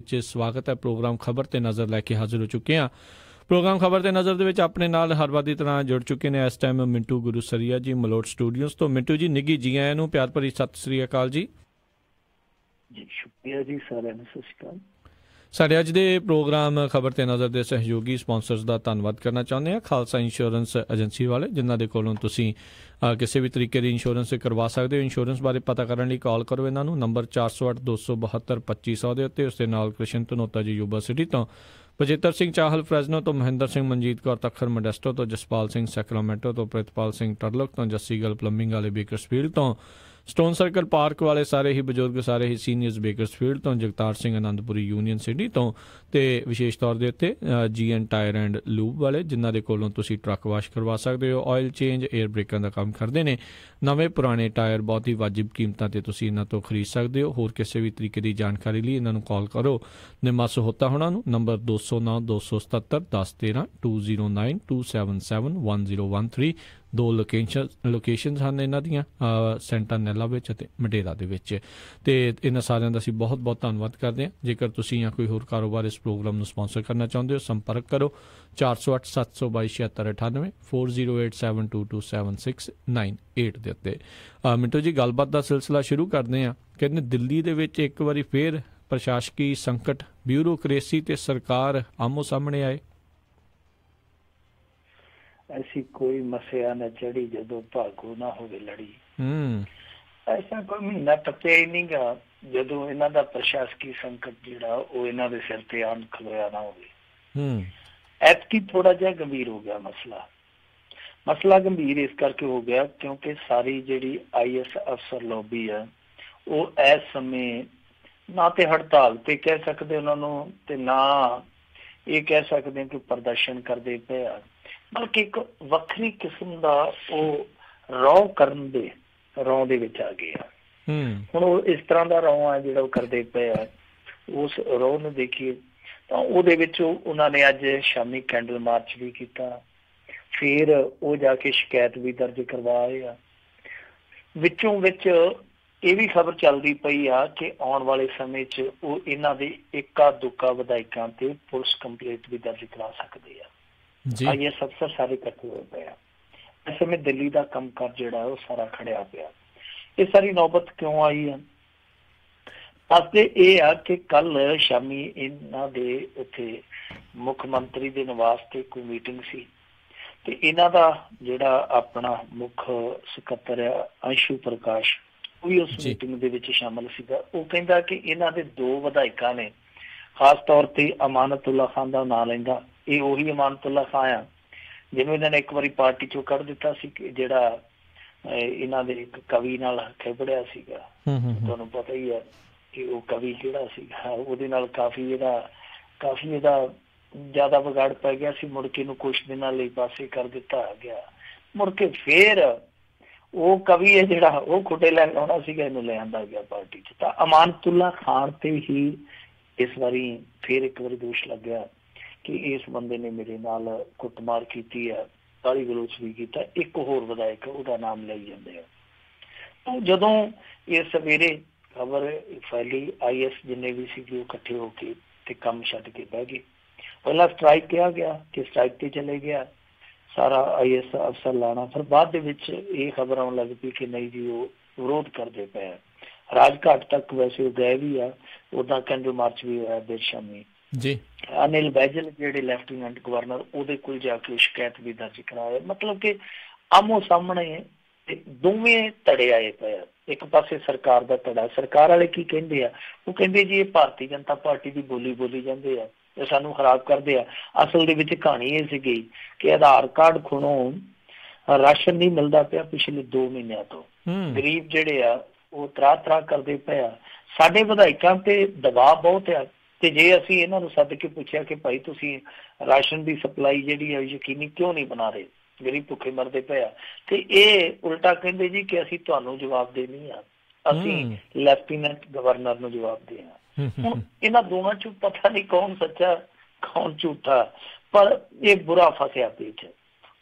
ਵਿੱਚ ਸਵਾਗਤ ਹੈ। ਪ੍ਰੋਗਰਾਮ ਖਬਰ ਤੇ ਨਜ਼ਰ ਲੈ ਕੇ ਹਾਜ਼ਰ ਹੋ ਚੁੱਕੇ ਹਾਂ। ਪ੍ਰੋਗਰਾਮ ਖਬਰ ਤੇ ਨਜ਼ਰ ਦੇ ਵਿੱਚ ਆਪਣੇ ਨਾਲ ਹਰ ਵਾਰ ਦੀ ਤਰ੍ਹਾਂ ਜੁੜ ਚੁੱਕੇ ਨੇ ਇਸ ਟਾਈਮ ਮਿੰਟੂ ਗੁਰੂਸਰੀਆ ਜੀ ਮਲੋਟ ਸਟੂਡੀਓਜ਼ ਤੋਂ। ਮਿੰਟੂ ਜੀ ਨਿੱਘੀ ਜੀ ਆਇਆਂ ਨੂੰ, ਪਿਆਰ ਭਰੀ ਸਤਿ ਸ੍ਰੀ ਅਕਾਲ ਜੀ। ਸ਼ੁਕਰੀਆ ਜੀ, ਸਾਰਿਆਂ ਨੂੰ ਸਤਿ ਸ਼੍ਰੀ ਅਕਾਲ। ਸਾਡੇ ਅੱਜ ਦੇ ਪ੍ਰੋਗਰਾਮ ਖਬਰ ਤੇ ਨਜ਼ਰ ਦੇ ਸਹਿਯੋਗੀ ਸਪਾਂਸਰਸ ਦਾ ਧੰਨਵਾਦ ਕਰਨਾ ਚਾਹੁੰਦੇ ਹਾਂ। ਖਾਲਸਾ ਇੰਸ਼ੋਰੈਂਸ ਏਜੰਸੀ ਵਾਲੇ, ਜਿਨ੍ਹਾਂ ਦੇ ਕੋਲੋਂ ਤੁਸੀਂ ਕਿਸੇ ਵੀ ਤਰੀਕੇ ਦੀ ਇੰਸ਼ੋਰੈਂਸ ਕਰਵਾ ਸਕਦੇ ਹੋ। ਇੰਸ਼ੋਰੈਂਸ ਬਾਰੇ ਪਤਾ ਕਰਨ ਲਈ ਕਾਲ ਕਰੋ ਇਹਨਾਂ ਨੂੰ, ਨੰਬਰ 408-272-2500 ਦੇ ਉੱਤੇ। ਉਸ ਦੇ ਨਾਲ ਕ੍ਰਿਸ਼ਨ ਧਨੋਤਾ ਜੀ ਯੂਬਾ ਸਿਟੀ ਤੋਂ, ਬਚੇਤਰ ਸਿੰਘ ਚਾਹਲ ਫਰੈਜ਼ਨੋ ਤੋਂ, ਮਹਿੰਦਰ ਸਿੰਘ ਮਨਜੀਤ ਕੌਰ ਤੱਖਰ ਮੋਡੈਸਟੋ ਤੋਂ, ਜਸਪਾਲ ਸਿੰਘ ਸੈਕਰਾਮੈਂਟੋ ਤੋਂ, ਪ੍ਰਿਤਪਾਲ ਸਿੰਘ ਟਰਲਕ ਤੋਂ, ਜੱਸੀ ਗੱਲ ਪਲੰਬਿੰਗ ਵਾਲੇ ਬੇਕਰਸਫੀਲਡ ਤੋਂ, ਸਟੋਨ ਸਰਕਲ ਪਾਰਕ ਵਾਲੇ ਸਾਰੇ ਹੀ ਬਜ਼ੁਰਗ, ਸਾਰੇ ਹੀ ਸੀਨੀਅਰਸ ਬੇਕਰਸਫੀਲਡ ਤੋਂ, ਜਗਤਾਰ ਸਿੰਘ ਆਨੰਦਪੁਰੀ ਯੂਨੀਅਨ ਸਿਟੀ ਤੋਂ, ਅਤੇ ਵਿਸ਼ੇਸ਼ ਤੌਰ ਦੇ ਉੱਤੇ GN ਟਾਇਰ ਐਂਡ ਲੂਬ ਵਾਲੇ, ਜਿਨ੍ਹਾਂ ਦੇ ਕੋਲੋਂ ਤੁਸੀਂ ਟਰੱਕ ਵਾਸ਼ ਕਰਵਾ ਸਕਦੇ ਹੋ। ਆਇਲ ਚੇਂਜ, ਏਅਰ ਬ੍ਰੇਕਾਂ ਦਾ ਕੰਮ ਕਰਦੇ ਨੇ। ਨਵੇਂ ਪੁਰਾਣੇ ਟਾਇਰ ਬਹੁਤ ਹੀ ਵਾਜਿਬ ਕੀਮਤਾਂ 'ਤੇ ਤੁਸੀਂ ਇਹਨਾਂ ਤੋਂ ਖਰੀਦ ਸਕਦੇ ਹੋ। ਹੋਰ ਕਿਸੇ ਵੀ ਤਰੀਕੇ ਦੀ ਜਾਣਕਾਰੀ ਲਈ ਇਹਨਾਂ ਨੂੰ ਕਾਲ ਕਰੋ। ਨਿਮਾ ਸਹੋਤਾ ਹੋਣਾ ਨੂੰ, ਨੰਬਰ 209-277-1013, 209-277-1013। 2 ਲੋਕੇਸ਼ਨਸ ਹਨ ਇਹਨਾਂ ਦੀਆਂ, ਸੈਂਟਾਨੈਲਾ ਵਿੱਚ ਅਤੇ ਮਡੇਰਾ ਦੇ ਵਿੱਚ। ਅਤੇ ਇਹਨਾਂ ਸਾਰਿਆਂ ਦਾ ਅਸੀਂ ਬਹੁਤ ਬਹੁਤ ਧੰਨਵਾਦ ਕਰਦੇ ਹਾਂ। ਜੇਕਰ ਤੁਸੀਂ ਜਾਂ ਕੋਈ ਹੋਰ ਕਾਰੋਬਾਰ ਇਸ ਪ੍ਰੋਗਰਾਮ ਨੂੰ ਸਪਾਂਸਰ ਕਰਨਾ ਚਾਹੁੰਦੇ ਹੋ, ਸੰਪਰਕ ਕਰੋ 408-722-7698, 4087227698 ਦੇ ਉੱਤੇ। ਮਿੰਟੂ ਜੀ, ਗੱਲਬਾਤ ਦਾ ਸਿਲਸਿਲਾ ਸ਼ੁਰੂ ਕਰਦੇ ਹਾਂ। ਕਹਿੰਦੇ ਦਿੱਲੀ ਦੇ ਵਿੱਚ ਇੱਕ ਵਾਰੀ ਫੇਰ ਪ੍ਰਸ਼ਾਸਕੀ ਸੰਕਟ, ਬਿਊਰੋਕਰੇਸੀ ਤੇ ਸਰਕਾਰ ਆਮੋ ਸਾਹਮਣੇ ਆਏ। ਐਸੀ ਕੋਈ ਮਸਿਆ ਨਾ ਚੜੀ ਜਦੋਂ ਭਾਗੋ ਨਾ ਹੋਵੇ ਲੜੀ। ਐਸਾ ਕੋਈ ਮਹੀਨਾ ਟੱਪਿਆ ਹੀ ਨਹੀਂ ਗਾ ਜਦੋਂ ਇਹਨਾਂ ਦਾ ਪ੍ਰਸ਼ਾਸਕੀ ਸੰਕਟ ਜਿਹੜਾ ਉਹ ਇਹਨਾਂ ਦੇ ਸਿਰ ਤੇ ਆਣ ਖਲੋਇਆ ਨਾ ਹੋਵੇ। ਐਤਕੀ ਥੋੜਾ ਜਿਹਾ ਗੰਭੀਰ ਹੋ ਗਿਆ ਮਸਲਾ ਗੰਭੀਰ ਇਸ ਕਰਕੇ ਹੋ ਗਿਆ ਕਿਉਂਕਿ ਸਾਰੀ ਜਿਹੜੀ IAS ਅਫਸਰ ਲੌਬੀ ਆ ਉਹ ਇਸ ਸਮੇਂ ਨਾ ਤੇ ਹੜਤਾਲ ਤੇ ਕਹਿ ਸਕਦੇ ਉਹਨਾਂ ਨੂੰ, ਤੇ ਨਾ ਇਹ ਕਹਿ ਸਕਦੇ ਕਿ ਪ੍ਰਦਰਸ਼ਨ ਕਰਦੇ ਪਏ ਆ, ਬਲਕਿ ਇੱਕ ਵੱਖਰੀ ਕਿਸਮ ਦਾ ਉਹ ਰੌ ਦੇ ਵਿੱਚ ਆ ਗਏ ਆ। ਹੁਣ ਉਹ ਇਸ ਤਰ੍ਹਾਂ ਦਾ ਰੌ ਆ ਜਿਹੜਾ ਉਹ ਕਰਦੇ ਪਏ ਆ। ਉਸ ਰੌ ਨੂੰ ਦੇਖੀਏ ਤਾਂ ਉਹਦੇ ਵਿੱਚ ਉਹਨਾਂ ਨੇ ਅੱਜ ਸ਼ਾਮੀ ਕੈਂਡਲ ਮਾਰਚ ਵੀ ਕੀਤਾ, ਫਿਰ ਉਹ ਜਾ ਕੇ ਸ਼ਿਕਾਇਤ ਵੀ ਦਰਜ ਕਰਵਾਏ ਆ। ਵਿੱਚੋਂ ਵਿੱਚ ਇਹ ਵੀ ਖਬਰ ਚੱਲਦੀ ਪਈ ਆ ਕਿ ਆਉਣ ਵਾਲੇ ਸਮੇਂ 'ਚ ਉਹ ਇਹਨਾਂ ਦੇ ਇੱਕਾ ਦੁੱਕਾ ਵਿਧਾਇਕਾਂ ਤੇ ਪੁਲਿਸ ਕੰਪਲੇਂਟ ਵੀ ਦਰਜ ਕਰਾ ਸਕਦੇ ਆ। IAS ਅਫਸਰ ਸਾਰੇ ਇਕੱਠੇ ਹੋਏ ਪਏ ਆ। ਇਸ ਸਮੇਂ ਦਿੱਲੀ ਦਾ ਕੰਮਕਾਰ ਜਿਹੜਾ ਉਹ ਸਾਰਾ ਖੜਿਆ ਪਿਆ। ਇਹ ਸਾਰੀ ਨੌਬਤ ਕਿਉਂ ਆਈ ਆ? ਦੱਸਦੇ ਇਹ ਆ ਕਿ ਕੱਲ ਸ਼ਾਮੀ ਇਹਨਾਂ ਦੇ ਉੱਥੇ ਮੁੱਖ ਮੰਤਰੀ ਦੇ ਨਿਵਾਸ ਤੇ ਕੋਈ ਮੀਟਿੰਗ ਸੀ, ਤੇ ਇਹਨਾਂ ਦਾ ਜਿਹੜਾ ਆਪਣਾ ਮੁੱਖ ਸਕੱਤਰ ਆ ਅੰਸ਼ੂ ਪ੍ਰਕਾਸ਼, ਉਹ ਵੀ ਉਸ ਮੀਟਿੰਗ ਦੇ ਵਿੱਚ ਸ਼ਾਮਲ ਸੀਗਾ। ਉਹ ਕਹਿੰਦਾ ਕਿ ਇਹਨਾਂ ਦੇ 2 ਵਿਧਾਇਕਾਂ ਨੇ, ਖਾਸ ਤੌਰ ਤੇ ਅਮਾਨਤੁੱਲਾ ਖਾਨ ਦਾ ਨਾਂ ਲੈਂਦਾ। ਇਹ ਉਹੀ ਅਮਾਨਤੁੱਲਾ ਖਾਨ ਆ ਜਿਹਨੂੰ ਇਹਨਾਂ ਨੇ ਇੱਕ ਵਾਰੀ ਪਾਰਟੀ ਚੋਂ ਕੱਢ ਦਿੱਤਾ ਸੀ, ਜਿਹੜਾ ਇਹਨਾਂ ਦੇ ਇੱਕ ਕਵੀ ਨਾਲ ਖੇਬੜਿਆ ਸੀਗਾ। ਤੁਹਾਨੂੰ ਪਤਾ ਹੀ ਹੈ ਕਿ ਉਹ ਕਵੀ ਕਿਹੜਾ ਸੀਗਾ। ਉਹਦੇ ਨਾਲ ਕਾਫੀ ਇਹਦਾ ਜ਼ਿਆਦਾ ਵਿਗਾੜ ਪੈ ਗਿਆ ਸੀ। ਮੁੜ ਕੇ ਇਹਨੂੰ ਕੁਛ ਦਿਨਾਂ ਲਈ ਪਾਸੇ ਕਰ ਦਿੱਤਾ ਗਿਆ। ਮੁੜ ਕੇ ਫੇਰ ਉਹ ਕਵੀ ਹੈ ਜਿਹੜਾ ਉਹ ਖੁੱਡੇ ਲੈਣ ਆਉਣਾ ਸੀਗਾ, ਇਹਨੂੰ ਲੈ ਆਂਦਾ ਗਿਆ ਪਾਰਟੀ 'ਚ। ਤਾਂ ਅਮਾਨਤੁੱਲਾ ਖਾਨ ਤੇ ਹੀ ਇਸ ਵਾਰੀ ਫੇਰ ਇੱਕ ਵਾਰੀ ਦੋਸ਼ ਲੱਗਿਆ ਕਿ ਇਸ ਬੰਦੇ ਨੇ ਮੇਰੇ ਨਾਲ ਕੁੱਟਮਾਰ ਕੀਤੀ ਹੈ, ਗਾਲੀ ਗਲੋਚ ਵੀ ਕੀਤਾ। ਇੱਕ ਹੋਰ ਵਿਧਾਇਕ ਉਹਦਾ ਨਾਮ ਲਈ ਜਾਂਦੇ ਆ। ਜਦੋਂ ਇਹ ਸਵੇਰੇ ਖਬਰ ਫੈਲੀ, IAS ਜਿੰਨੇ ਵੀ ਸੀਗੇ ਉਹ ਇਕੱਠੇ ਹੋ ਕੇ ਤੇ ਕੰਮ ਛੱਡ ਕੇ ਬਹਿ ਗਏ। ਪਹਿਲਾਂ ਸਟ੍ਰਾਈਕ ਕਿਹਾ ਗਿਆ ਕਿ ਸਟ੍ਰਾਈਕ ਤੇ ਚਲੇ ਗਿਆ ਸਾਰਾ IAS ਅਫਸਰ ਲਾਣਾ। ਫਿਰ ਬਾਅਦ ਦੇ ਵਿੱਚ ਇਹ ਖਬਰ ਆਉਣ ਲੱਗ ਪਈ ਕਿ ਨਹੀਂ ਜੀ ਉਹ ਵਿਰੋਧ ਕਰਦੇ ਪਏ ਆ। ਰਾਜਘਾਟ ਤੱਕ ਵੈਸੇ ਉਹ ਗਏ ਵੀ ਆ, ਉੱਦਾਂ ਕੈਂਡਲ ਮਾਰਚ ਵੀ ਹੋਇਆ ਦੇਰ ਸ਼ਾਮੀ ਜੀ। ਅਨਿਲ ਬੈਜਲ ਜਿਹੜੇ ਲੈਫਟੀਨੈਂਟ ਗਵਰਨਰ, ਉਹਦੇ ਕੋਲ ਜਾ ਕੇ ਸ਼ਿਕਾਇਤ ਵੀ ਦਰਜ ਕਰਾਇਆ। ਮਤਲਬ ਕਿ ਆਮੋ ਸਾਹਮਣੇ ਦੋਵੇਂ ਧੜੇ ਆਏ ਪਏ ਆ। ਇੱਕ ਪਾਸੇ ਸਰਕਾਰ ਦਾ ਧੜਾ, ਸਰਕਾਰ ਵਾਲੇ ਕੀ ਕਹਿੰਦੇ ਆ? ਉਹ ਕਹਿੰਦੇ ਜੀ ਇਹ ਭਾਰਤੀ ਜਨਤਾ ਪਾਰਟੀ ਦੀ ਬੋਲੀ ਜਾਂਦੇ ਆ, ਇਹ ਸਾਨੂੰ ਖਰਾਬ ਕਰਦੇ ਆ। ਅਸਲ ਦੇ ਵਿੱਚ ਕਹਾਣੀ ਇਹ ਸੀਗੀ ਕਿ ਆਧਾਰ ਕਾਰਡ ਖੁਣੋਂ ਰਾਸ਼ਨ ਨਹੀਂ ਮਿਲਦਾ ਪਿਆ ਪਿਛਲੇ 2 ਮਹੀਨਿਆਂ ਤੋਂ। ਗਰੀਬ ਜਿਹੜੇ ਆ ਉਹ ਤਰਾਹ ਕਰਦੇ ਪਏ ਆ। ਸਾਡੇ ਵਿਧਾਇਕਾਂ ਤੇ ਦਬਾਅ ਬਹੁਤ ਆ, ਤੇ ਜੇ ਅਸੀਂ ਇਹਨਾਂ ਨੂੰ ਸੱਦ ਕੇ ਪੁੱਛਿਆ ਕਿ ਭਾਈ ਤੁਸੀਂ ਰਾਸ਼ਨ ਦੀ ਸਪਲਾਈ ਜਿਹੜੀ ਆ ਯਕੀਨੀ ਕਿਉਂ ਨਹੀਂ ਬਣਾ ਰਹੇ, ਗਰੀਬ ਭੁੱਖੇ ਮਰਦੇ ਪਏ ਆ, ਤੇ ਇਹ ਉਲਟਾ ਕਹਿੰਦੇ ਜੀ ਕਿ ਅਸੀਂ ਤੁਹਾਨੂੰ ਜਵਾਬ ਦੇਣੀ ਆ, ਅਸੀਂ ਲੈਫਟੀਨੈਂਟ ਗਵਰਨਰ ਨੂੰ ਜਵਾਬ ਦੇ ਆ। ਹੁਣ ਇਹਨਾਂ ਦੋਵਾਂ ਚੋਂ ਪਤਾ ਨਹੀਂ ਕੌਣ ਸੱਚਾ ਕੌਣ ਝੂਠਾ, ਪਰ ਇਹ ਬੁਰਾ ਫਸਿਆ ਪੇਚ।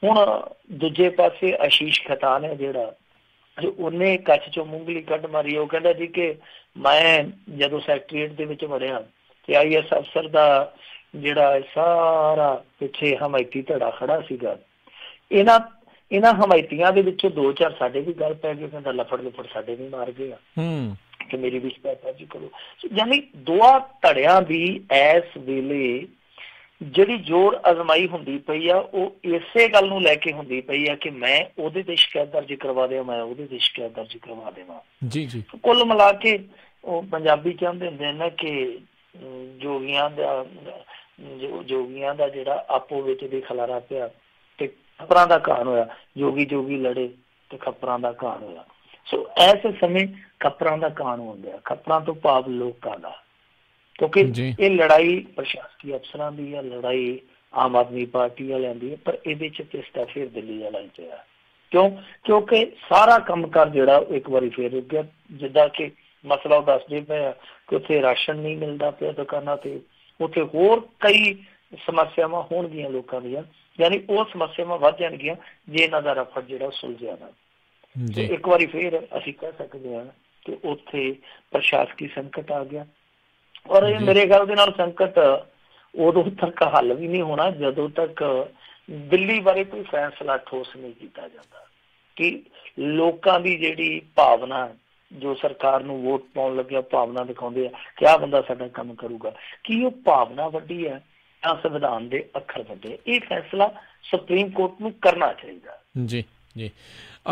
ਹੁਣ ਦੂਜੇ ਪਾਸੇ ਆਸ਼ੀਸ਼ ਖਤਾਨ ਹੈ ਜਿਹੜਾ, ਉਹਨੇ ਕੱਛ ਚੋਂ ਮੂੰਗਲੀ ਕੱਢ ਮਾਰੀ। ਉਹ ਕਹਿੰਦਾ ਜੀ ਕਿ ਮੈਂ ਜਦੋਂ ਸੈਕਟਰੀਏਟ ਦੇ ਵਿੱਚ ਵੜਿਆ ਤੇ IAS ਅਫਸਰ ਦਾ ਜਿਹੜਾ ਸਾਰਾ ਪਿੱਛੇ ਹਮਾਇਤੀ ਧੜਾ ਖੜਾ ਸੀਗਾ, ਇਹਨਾਂ ਹਮਾਇਤੀਆਂ ਦੇ ਵਿੱਚੋਂ 2-4 ਸਾਡੇ ਵੀ ਗੱਲ ਪੈ ਗਏ, ਕਹਿੰਦਾ ਲਫੜ ਸਾਡੇ ਵੀ ਮਾਰ ਗਏ ਆ ਕਿ ਮੇਰੀ ਵੀ ਸ਼ਿਕਾਇਤ ਦਰਜ ਕਰੋ। ਯਾਨੀ ਦੋਹਾਂ ਧੜਿਆਂ ਦੀ ਇਸ ਵੇਲੇ ਜਿਹੜੀ ਜ਼ੋਰ ਅਜ਼ਮਾਈ ਹੁੰਦੀ ਪਈ ਆ ਉਹ ਇਸੇ ਗੱਲ ਨੂੰ ਲੈ ਕੇ ਹੁੰਦੀ ਪਈ ਆ ਕਿ ਮੈਂ ਉਹਦੇ ਤੇ ਸ਼ਿਕਾਇਤ ਦਰਜ ਕਰਵਾ ਦੇਵਾਂ, ਮੈਂ ਉਹਦੇ ਤੇ ਸ਼ਿਕਾਇਤ ਦਰਜ ਕਰਵਾ ਦੇਵਾਂ। ਜੀ ਜੀ। ਕੁੱਲ ਮਿਲਾ ਕੇ ਉਹ ਪੰਜਾਬੀ ਚਾਹੁੰਦੇ ਹੁੰਦੇ ਨੇ ਕਿ ਜੋਗੀਆਂ ਦਾ ਜਿਹੜਾ ਆਪੋ ਵਿੱਚ ਦੀ ਖਲਾਰਾ ਪਿਆ ਤੇ ਖੱਪਰਾਂ ਦਾ ਘਾਣ ਹੋਇਆ, ਜੋਗੀ ਲੜੇ ਤੇ ਖੱਪਰਾਂ ਦਾ ਘਾਣ ਹੋਇਆ। ਸੋ ਇਸ ਸਮੇਂ ਖੱਪਰਾਂ ਦਾ ਘਾਣ ਹੋ ਗਿਆ, ਖੱਪਰਾਂ ਤੋਂ ਭਾਵ ਲੋਕਾਂ ਦਾ, ਕਿਉਂਕਿ ਇਹ ਲੜਾਈ ਪ੍ਰਸ਼ਾਸਕੀ ਅਫਸਰਾਂ ਦੀ ਆ, ਲੜਾਈ ਆਮ ਆਦਮੀ ਪਾਰਟੀ ਵਾਲਿਆਂ ਦੀ ਹੈ, ਪਰ ਇਹਦੇ ਚ ਪਿਸਤਾ ਫਿਰ ਦਿੱਲੀ ਵਾਲਾ ਚ ਆ। ਕਿਉਂਕਿ ਸਾਰਾ ਕੰਮਕਾਰ ਜਿਹੜਾ ਇੱਕ ਵਾਰੀ ਫੇਰ ਰੁਕ ਗਿਆ। ਜਿੱਦਾਂ ਕਿ ਮਸਲਾ ਉਹ ਦੱਸਦੇ ਪਏ ਆ ਕਿ ਉੱਥੇ ਰਾਸ਼ਨ ਨਹੀਂ ਮਿਲਦਾ ਪਿਆ ਦੁਕਾਨਾਂ ਤੇ, ਉੱਥੇ ਹੋਰ ਕਈ ਸਮੱਸਿਆਵਾਂ ਹੋਣਗੀਆਂ ਲੋਕਾਂ ਦੀਆਂ, ਯਾਨੀ ਉਹ ਸਮੱਸਿਆਵਾਂ ਵੱਧ ਜਾਣਗੀਆਂ ਜੇ ਇਹਨਾਂ ਦਾ ਰਫੜ ਜਿਹੜਾ ਸੁਲਝਿਆ ਨਾ। ਇੱਕ ਵਾਰੀ ਫੇਰ ਅਸੀਂ ਕਹਿ ਸਕਦੇ ਹਾਂ ਕਿ ਉੱਥੇ ਪ੍ਰਸ਼ਾਸਕੀ ਸੰਕਟ ਆ ਗਿਆ, ਔਰ ਇਹ ਮੇਰੇ ਖਿਆਲ ਦੇ ਨਾਲ ਸੰਕਟ ਉਦੋਂ ਤੱਕ ਹੱਲ ਵੀ ਨਹੀਂ ਹੋਣਾ ਜਦੋਂ ਤੱਕ ਦਿੱਲੀ ਬਾਰੇ ਕੋਈ ਫੈਸਲਾ ਠੋਸ ਨਹੀਂ ਕੀਤਾ ਜਾਂਦਾ ਕਿ ਲੋਕਾਂ ਦੀ ਜਿਹੜੀ ਭਾਵਨਾ, ਜੋ ਸਰਕਾਰ ਨੂੰ ਵੋਟ ਪਾਉਣ ਲੱਗਿਆ ਭਾਵਨਾ ਦਿਖਾਉਂਦੇ ਆ ਕਿ ਆਹ ਬੰਦਾ ਸਾਡਾ ਕੰਮ ਕਰੂਗਾ, ਕੀ ਉਹ ਭਾਵਨਾ ਵੱਡੀ ਹੈ ਜਾਂ ਸੰਵਿਧਾਨ ਦੇ ਅੱਖਰ ਵੱਡੇ? ਇਹ ਫੈਸਲਾ ਸੁਪਰੀਮ ਕੋਰਟ ਨੂੰ ਕਰਨਾ ਚਾਹੀਦਾ। ਜੀ ਜੀ।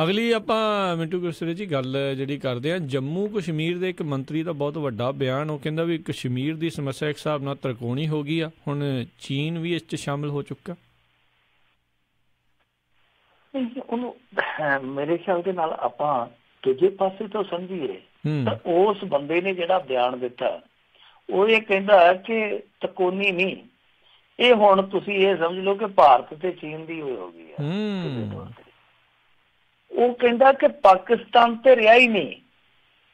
ਅਗਲੀ ਆਪਾਂ ਮਿੰਟੂ ਗੁਰਸਰੇ ਜੀ ਗੱਲ ਜਿਹੜੀ ਕਰਦੇ ਹਾਂ, ਜੰਮੂ ਕਸ਼ਮੀਰ ਦੇ ਇੱਕ ਮੰਤਰੀ ਦਾ ਬਹੁਤ ਵੱਡਾ ਬਿਆਨ, ਉਹ ਕਹਿੰਦਾ ਵੀ ਕਸ਼ਮੀਰ ਦੀ ਸਮੱਸਿਆ ਇੱਕ ਹਿਸਾਬ ਨਾਲ ਤ੍ਰਿਕੋਣੀ ਹੋ ਗਈ ਆ, ਹੁਣ ਚੀਨ ਵੀ ਇਸ 'ਚ ਸ਼ਾਮਿਲ ਹੋ ਚੁੱਕਾ। ਉਹਨੂੰ ਮੇਰੇ ਖਿਆਲ ਦੇ ਨਾਲ ਆਪਾਂ ਦੂਜੇ ਪਾਸੇ ਤੋਂ ਸਮਝੀਏ ਤਾਂ ਉਸ ਬੰਦੇ ਨੇ ਜਿਹੜਾ ਬਿਆਨ ਦਿੱਤਾ ਉਹ ਇਹ ਕਹਿੰਦਾ ਕਿ ਤ੍ਰਿਕੋਣੀ ਨਹੀਂ, ਇਹ ਹੁਣ ਤੁਸੀਂ ਇਹ ਸਮਝ ਲਓ ਕਿ ਭਾਰਤ ਤੇ ਚੀਨ ਦੀ ਹੋ ਗਈ ਹੈ। ਉਹ ਕਹਿੰਦਾ ਕਿ ਪਾਕਿਸਤਾਨ ਤੇ ਰਿਹਾ ਹੀ ਨਹੀਂ,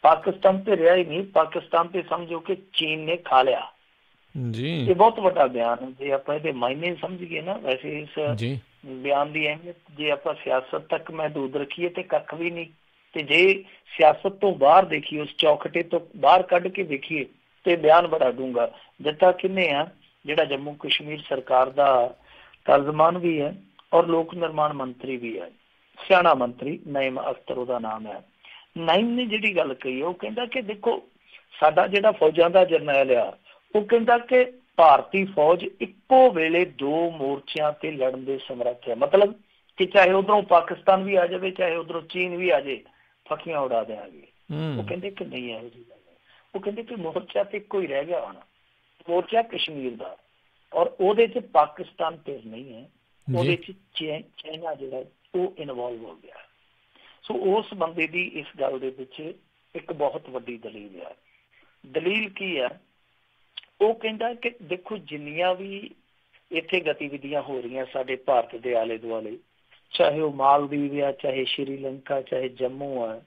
ਪਾਕਿਸਤਾਨ ਤੇ ਸਮਝੋ ਕਿ ਚੀਨ ਨੇ ਖਾ ਲਿਆ ਜੀ। ਇਹ ਬਹੁਤ ਵੱਡਾ ਬਿਆਨ ਹੈ ਜੇ ਆਪਾਂ ਇਹਦੇ ਮਾਇਨੇ ਸਮਝ ਗਏ ਨਾ। ਵੈਸੇ ਇਸ ਬਿਆਨ ਦੀ ਅਹਿਮੀਅਤ ਜੇ ਆਪਾਂ ਸਿਆਸਤ ਤੱਕ ਮਹਿਦੂਦ ਰੱਖੀਏ ਤੇ ਕੱਖ ਵੀ ਨਹੀਂ, ਤੇ ਜੇ ਸਿਆਸਤ ਤੋਂ ਬਾਹਰ ਦੇਖੀਏ, ਉਸ ਚੌਖਟੇ ਤੋਂ ਬਾਹਰ ਕੱਢ ਕੇ ਦੇਖੀਏ ਤੇ ਬਿਆਨ ਬੜਾ ਡੂੰਘਾ ਦਿੱਤਾ ਕਿਹਨੇ ਆ, ਜਿਹੜਾ ਜੰਮੂ ਕਸ਼ਮੀਰ ਸਰਕਾਰ ਦਾ ਤਰਜਮਾਨ ਵੀ ਹੈ ਔਰ ਲੋਕ ਨਿਰਮਾਣ ਮੰਤਰੀ ਵੀ ਹੈ, ਸਿਆਣਾ ਮੰਤਰੀ ਨਈਮ ਅਖਤਰ ਉਹਦਾ ਨਾਮ ਹੈ। ਨਈਮ ਨੇ ਜਿਹੜੀ ਗੱਲ ਕਹੀ ਉਹ ਕਹਿੰਦਾ ਕਿ ਦੇਖੋ ਸਾਡਾ ਜਿਹੜਾ ਫੌਜਾਂ ਦਾ ਜਰਨੈਲ ਆ, ਉਹ ਕਹਿੰਦਾ ਕਿ ਭਾਰਤੀ ਫੌਜ ਇੱਕੋ ਵੇਲੇ 2 ਮੋਰਚਿਆਂ ਤੇ ਲੜਨ ਦੇ ਸਮਰੱਥ ਹੈ। ਮਤਲਬ ਕਿ ਚਾਹੇ ਉਧਰੋਂ ਪਾਕਿਸਤਾਨ ਵੀ ਆ ਜਾਵੇ, ਚਾਹੇ ਉਧਰੋਂ ਚੀਨ ਵੀ ਆ ਜਾਏ, ਫੱਕੀਆਂ ਉਡਾ ਦਿਆਂਗੇ। ਉਹ ਕਹਿੰਦੇ ਕਿ ਨਹੀਂ ਇਹੋ ਜਿਹੀ ਗੱਲ ਹੈ। ਉਹ ਕਹਿੰਦੇ ਕਿ ਮੋਰਚਾ ਤੇ ਇੱਕੋ ਹੀ ਰਹਿ ਗਿਆ ਹੁਣ, ਮੋਰਚਾ ਕਸ਼ਮੀਰ ਦਾ, ਔਰ ਉਹਦੇ 'ਚ ਪਾਕਿਸਤਾਨ ਤੇ ਨਹੀਂ ਹੈ, ਉਹਦੇ 'ਚ ਚਾਈਨਾ ਜਿਹੜਾ ਉਹ ਇਨਵੋਲਵ ਹੋ ਗਿਆ। ਸੋ ਉਸ ਬੰਦੇ ਦੀ ਇਸ ਗੱਲ ਦੇ ਪਿੱਛੇ ਇੱਕ ਬਹੁਤ ਵੱਡੀ ਦਲੀਲ ਹੈ। ਦਲੀਲ ਕੀ ਹੈ? ਉਹ ਕਹਿੰਦਾ ਕਿ ਦੇਖੋ ਜਿੰਨੀਆਂ ਵੀ ਇੱਥੇ ਗਤੀਵਿਧੀਆਂ ਹੋ ਰਹੀਆਂ ਸਾਡੇ ਭਾਰਤ ਦੇ ਆਲੇ ਦੁਆਲੇ, ਚਾਹੇ ਉਹ ਮਾਲਦੀਵ ਆ, ਚਾਹੇ ਸ਼੍ਰੀਲੰਕਾ, ਚਾਹੇ ਜੰਮੂ ਆ,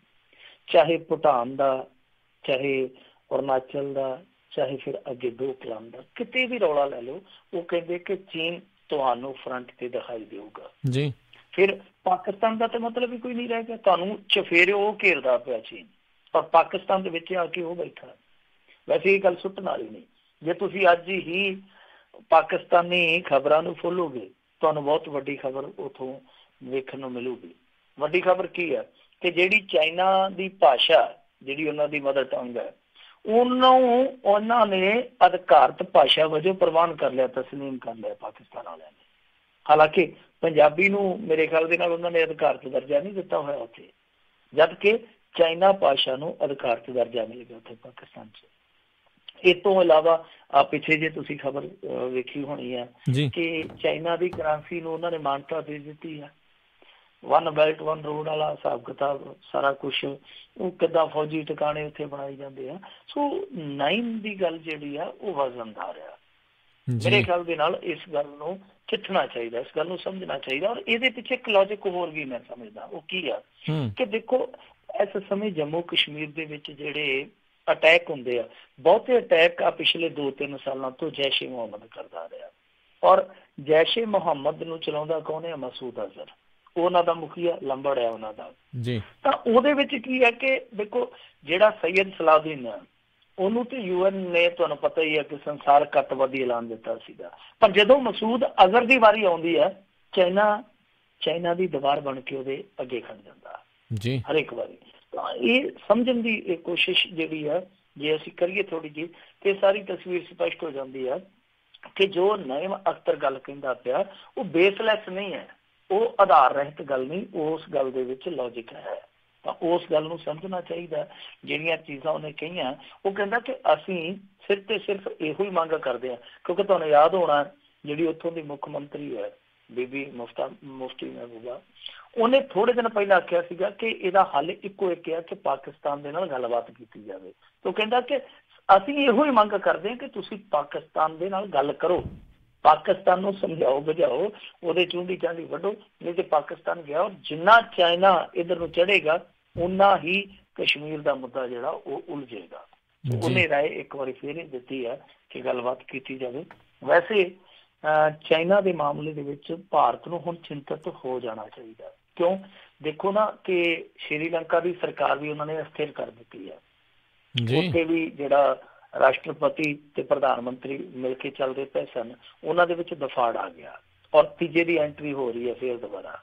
ਚਾਹੇ ਭੂਟਾਨ ਦਾ, ਚਾਹੇ ਅਰੁਣਾਚਲ ਦਾ, ਚਾਹੇ ਫਿਰ ਅੱਗੇ ਡੋਕਲਾਮ ਦਾ, ਕਿਤੇ ਵੀ ਰੌਲਾ ਲੈ ਲਓ, ਉਹ ਕਹਿੰਦੇ ਕਿ ਚੀਨ ਤੁਹਾਨੂੰ ਫਰੰਟ ਤੇ ਦਿਖਾਈ ਦੇਊਗਾ ਜੀ। ਫਿਰ ਪਾਕਿਸਤਾਨ ਦਾ ਤਾਂ ਮਤਲਬ ਹੀ ਕੋਈ ਨਹੀਂ ਰਹਿ ਗਿਆ, ਤੁਹਾਨੂੰ ਚਫੇਰੇ ਉਹ ਘੇਰਦਾ ਪਿਆ ਚੀਨ, ਪਰ ਪਾਕਿਸਤਾਨ ਦੇ ਵਿੱਚ ਆ ਕੇ ਉਹ ਬੈਠਾ। ਵੈਸੇ ਇਹ ਗੱਲ ਸੁੱਟਣ ਵਾਲੀ ਨਹੀਂ, ਜੇ ਤੁਸੀਂ ਅੱਜ ਹੀ ਪਾਕਿਸਤਾਨੀ ਖਬਰਾਂ ਨੂੰ ਖੋਲੋਗੇ ਤੁਹਾਨੂੰ ਬਹੁਤ ਵੱਡੀ ਖਬਰ ਉੱਥੋਂ ਵੇਖਣ ਨੂੰ ਮਿਲੂਗੀ। ਵੱਡੀ ਖਬਰ ਕੀ ਹੈ ਕਿ ਜਿਹੜੀ ਚਾਈਨਾ ਦੀ ਭਾਸ਼ਾ, ਜਿਹੜੀ ਉਹਨਾਂ ਦੀ ਮਦਰ ਟੰਗ ਹੈ, ਉਹਨਾਂ ਨੇ ਅਧਿਕਾਰਤ ਭਾਸ਼ਾ ਵਜੋਂ ਪ੍ਰਵਾਨ ਕਰ ਲਿਆ, ਤਸਲੀਮ ਕਰ ਲਿਆ ਪਾਕਿਸਤਾਨ ਵਾਲਿਆਂ ਨੇ। ਹਾਲਾਂਕਿ ਪੰਜਾਬੀ ਨੂੰ ਮੇਰੇ ਖਿਆਲ ਦੇ ਨਾਲ ਉਹਨਾਂ ਨੇ ਅਧਿਕਾਰਤ ਦਰਜਾ ਨਹੀਂ ਦਿੱਤਾ ਹੋਇਆ ਉੱਥੇ, ਜਦ ਕਿ ਚਾਈਨਾ ਭਾਸ਼ਾ ਨੂੰ ਅਧਿਕਾਰਤ ਦਰਜਾ ਮਿਲ ਗਿਆ ਉੱਥੇ ਪਾਕਿਸਤਾਨ 'ਚ। ਇਸ ਤੋਂ ਇਲਾਵਾ ਪਿੱਛੇ ਜੇ ਤੁਸੀਂ ਖਬਰ ਵੇਖੀ ਹੋਣੀ ਹੈ ਕਿ ਚਾਈਨਾ ਦੀ ਕਰੰਸੀ ਨੂੰ ਉਹਨਾਂ ਨੇ ਮਾਨਤਾ ਦੇ ਦਿੱਤੀ ਹੈ। 1 ਬੈਲਟ 1 ਰੋਡ ਵਾਲਾ ਹਿਸਾਬ ਕਿਤਾਬ ਸਾਰਾ ਕੁਛ, ਉਹ ਕਿੱਦਾਂ ਫੌਜੀ ਟਿਕਾਣੇ ਉੱਥੇ ਬਣਾਏ ਜਾਂਦੇ ਆ। ਸੋ ਨਾਈਮ ਦੀ ਗੱਲ ਜਿਹੜੀ ਆ ਉਹ ਵਜ਼ਨਦਾਰ ਆ। ਮੇਰੇ ਖਿਆਲ ਦੇ ਨਾਲ ਇਸ ਗੱਲ ਨੂੰ ਚਿੱਠਣਾ ਚਾਹੀਦਾ, ਇਸ ਗੱਲ ਨੂੰ ਸਮਝਣਾ ਚਾਹੀਦਾ। ਔਰ ਇਹਦੇ ਪਿੱਛੇ ਇੱਕ ਲੌਜਿਕ ਹੋਰ ਵੀ ਮੈਂ ਸਮਝਦਾ, ਉਹ ਕੀ ਆ ਕਿ ਦੇਖੋ ਇਸ ਸਮੇਂ ਜੰਮੂ ਕਸ਼ਮੀਰ ਦੇ ਵਿੱਚ ਜਿਹੜੇ ਅਟੈਕ ਹੁੰਦੇ ਆ, ਬਹੁਤੇ ਅਟੈਕ ਆ ਪਿਛਲੇ 2-3 ਸਾਲਾਂ ਤੋਂ ਜੈਸ਼ ਏ ਮੁਹੰਮਦ ਕਰਦਾ ਰਿਹਾ, ਔਰ ਜੈਸ਼ ਏ ਮੁਹੰਮਦ ਨੂੰ ਚਲਾਉਂਦਾ ਕੌਣ ਹੈ? ਮਸੂਦ ਅਜ਼ਹਰ, ਉਹਨਾਂ ਦਾ ਮੁਖੀਆ ਲੰਬੜ ਹੈ ਉਹਨਾਂ ਦਾ ਜੀ। ਤਾਂ ਉਹਦੇ ਵਿੱਚ ਕੀ ਹੈ ਕਿ ਦੇਖੋ ਜਿਹੜਾ ਸੈਯਦ ਸਲਾਉਦੀਨ ਹੈ ਉਹਨੂੰ ਤੇ UN ਨੇ ਤੁਹਾਨੂੰ ਪਤਾ ਹੀ ਹੈ ਕਿ ਸੰਸਾਰ ਅੱਤਵਾਦੀ ਐਲਾਨ ਦਿੱਤਾ ਸੀਗਾ। ਪਰ ਜਦੋਂ ਮਸੂਦ ਅਜ਼ਹਰ ਦੀ ਵਾਰੀ ਆਉਂਦੀ ਹੈ, ਚਾਈਨਾ ਦੀ ਦੀਵਾਰ ਬਣ ਕੇ ਉਹਦੇ ਅੱਗੇ ਖੜ ਜਾਂਦਾ ਜੀ ਹਰ ਇੱਕ ਵਾਰੀ। ਤਾਂ ਇਹ ਸਮਝਣ ਦੀ ਇਹ ਕੋਸ਼ਿਸ਼ ਜਿਹੜੀ ਹੈ, ਜੇ ਅਸੀਂ ਕਰੀਏ ਥੋੜੀ ਜਿਹੀ, ਤੇ ਸਾਰੀ ਤਸਵੀਰ ਸਪਸ਼ਟ ਹੋ ਜਾਂਦੀ ਹੈ ਕਿ ਜੋ ਨਈਮ ਅਖਤਰ ਗੱਲ ਕਹਿੰਦਾ ਪਿਆ ਉਹ ਬੇਸਲੈਸ ਨਹੀਂ ਹੈ, ਉਹ ਆਧਾਰ ਰਹਿਤ ਗੱਲ ਨਹੀਂ, ਉਸ ਗੱਲ ਦੇ ਵਿੱਚ ਲੌਜਿਕ ਹੈ। ਤਾਂ ਉਸ ਗੱਲ ਨੂੰ ਸਮਝਣਾ ਚਾਹੀਦਾ। ਜਿਹੜੀਆਂ ਚੀਜ਼ਾਂ ਉਹਨੇ ਕਹੀਆਂ, ਉਹ ਕਹਿੰਦਾ ਕਿ ਅਸੀਂ ਸਿਰਫ ਤੇ ਸਿਰਫ ਇਹੋ ਹੀ ਮੰਗ ਕਰਦੇ ਹਾਂ, ਕਿਉਂਕਿ ਤੁਹਾਨੂੰ ਯਾਦ ਹੋਣਾ ਜਿਹੜੀ ਉੱਥੋਂ ਦੀ ਮੁੱਖ ਮੰਤਰੀ ਹੈ ਬੀਬੀ ਮੁਫਤੀ ਮਹਿਬੂਬਾ, ਉਹਨੇ ਥੋੜੇ ਦਿਨ ਪਹਿਲਾਂ ਆਖਿਆ ਸੀਗਾ ਕਿ ਇਹਦਾ ਹੱਲ ਇੱਕੋ ਇੱਕ ਹੈ ਕਿ ਪਾਕਿਸਤਾਨ ਦੇ ਨਾਲ ਗੱਲਬਾਤ ਕੀਤੀ ਜਾਵੇ। ਉਹ ਕਹਿੰਦਾ ਕਿ ਅਸੀਂ ਇਹੋ ਹੀ ਮੰਗ ਕਰਦੇ ਹਾਂ ਕਿ ਤੁਸੀਂ ਪਾਕਿਸਤਾਨ ਦੇ ਨਾਲ ਗੱਲ ਕਰੋ, ਪਾਕਿਸਤਾਨ ਨੂੰ ਸਮਝਾਓ ਬੁਝਾਓ, ਉਹਦੇ ਚੂੰਡੀ ਚਾਂਦੀ ਵੱਢੋ, ਨਹੀਂ ਤੇ ਪਾਕਿਸਤਾਨ ਗਿਆ। ਜਿੰਨਾ ਚਾਈਨਾ ਇੱਧਰ ਨੂੰ ਚੜ੍ਹੇਗਾ ਉਨਾ ਹੀ ਕਸ਼ਮੀਰ ਦਾ ਮੁੱਦਾ ਜਿਹੜਾ ਉਹ ਉਲਝੇਗਾ। ਉਹਨੇ ਰਾਏ ਇੱਕ ਵਾਰੀ ਫੇਰ ਹੀ ਦਿੱਤੀ ਹੈ ਕਿ ਗੱਲਬਾਤ ਕੀਤੀ ਜਾਵੇ। ਵੈਸੇ ਚਾਈਨਾ ਦੇ ਮਾਮਲੇ ਦੇ ਵਿੱਚ ਭਾਰਤ ਨੂੰ ਹੁਣ ਚਿੰਤਤ ਹੋ ਜਾਣਾ ਚਾਹੀਦਾ। ਕਿਉਂ? ਦੇਖੋ ਨਾ ਕਿ ਸ਼੍ਰੀਲੰਕਾ ਦੀ ਸਰਕਾਰ ਵੀ ਉਹਨਾਂ ਨੇ ਅਸਥਿਰ ਕਰ ਦਿੱਤੀ ਹੈ। ਉੱਥੇ ਵੀ ਜਿਹੜਾ ਰਾਸ਼ਟਰਪਤੀ ਤੇ ਪ੍ਰਧਾਨ ਮੰਤਰੀ ਮਿਲ ਕੇ ਚੱਲਦੇ ਪਏ ਸਨ, ਉਹਨਾਂ ਦੇ ਵਿੱਚ ਦਫਾੜ ਆ ਗਿਆ ਔਰ ਤੀਜੇ ਦੀ ਐਂਟਰੀ ਹੋ ਰਹੀ ਹੈ ਫੇਰ ਦੁਬਾਰਾ।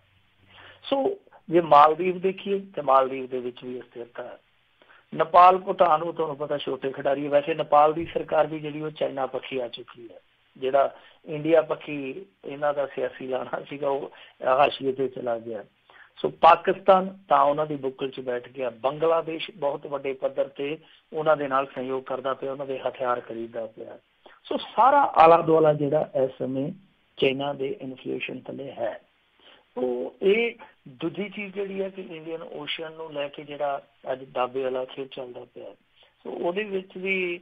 ਸੋ ਜੇ ਮਾਲਦੀਵ ਦੇਖੀਏ ਤੇ ਮਾਲਦੀਵ ਦੇ ਵਿੱਚ ਵੀ ਅਸਥਿਰਤਾ ਹੈ। ਨੇਪਾਲ ਭੂਟਾਨ ਨੂੰ ਤੁਹਾਨੂੰ ਪਤਾ ਛੋਟੇ ਖਿਡਾਰੀ। ਵੈਸੇ ਨੇਪਾਲ ਦੀ ਸਰਕਾਰ ਵੀ ਜਿਹੜੀ ਉਹ ਚਾਈਨਾ ਪੱਖੀ ਆ ਚੁੱਕੀ ਹੈ। ਜਿਹੜਾ ਇੰਡੀਆ ਪੱਖੀ ਇਹਨਾਂ ਦਾ ਸਿਆਸੀ ਲਾਣਾ ਸੀਗਾ ਉਹ ਹਾਸ਼ੀਏ ਤੇ ਚਲਾ ਗਿਆ। ਸੋ ਪਾਕਿਸਤਾਨ ਤਾਂ ਉਹਨਾਂ ਦੀ ਬੁੱਕਲ 'ਚ ਬੈਠ ਗਿਆ। ਬੰਗਲਾਦੇਸ਼ ਬਹੁਤ ਵੱਡੇ ਪੱਧਰ ਤੇ ਉਹਨਾਂ ਦੇ ਨਾਲ ਸਹਿਯੋਗ ਕਰਦਾ ਪਿਆ, ਉਹਨਾਂ ਦੇ ਹਥਿਆਰ ਖਰੀਦਦਾ ਪਿਆ। ਸੋ ਸਾਰਾ ਆਲਾ ਦੁਆਲਾ ਜਿਹੜਾ ਇਸ ਸਮੇਂ ਚਾਈਨਾ ਦੇ ਇਨਫਲੇਸ਼ਨ ਥੱਲੇ ਹੈ। ਤੋ ਇਹ ਦੂਜੀ ਚੀਜ਼ ਜਿਹੜੀ ਹੈ ਕਿ ਇੰਡੀਅਨ ਓਸ਼ਨ ਨੂੰ ਲੈ ਕੇ ਜਿਹੜਾ ਅੱਜ ਦਾਬੇ ਵਾਲਾ ਖੇਡ ਚੱਲਦਾ ਪਿਆ, ਸੋ ਉਹਦੇ ਵਿੱਚ ਵੀ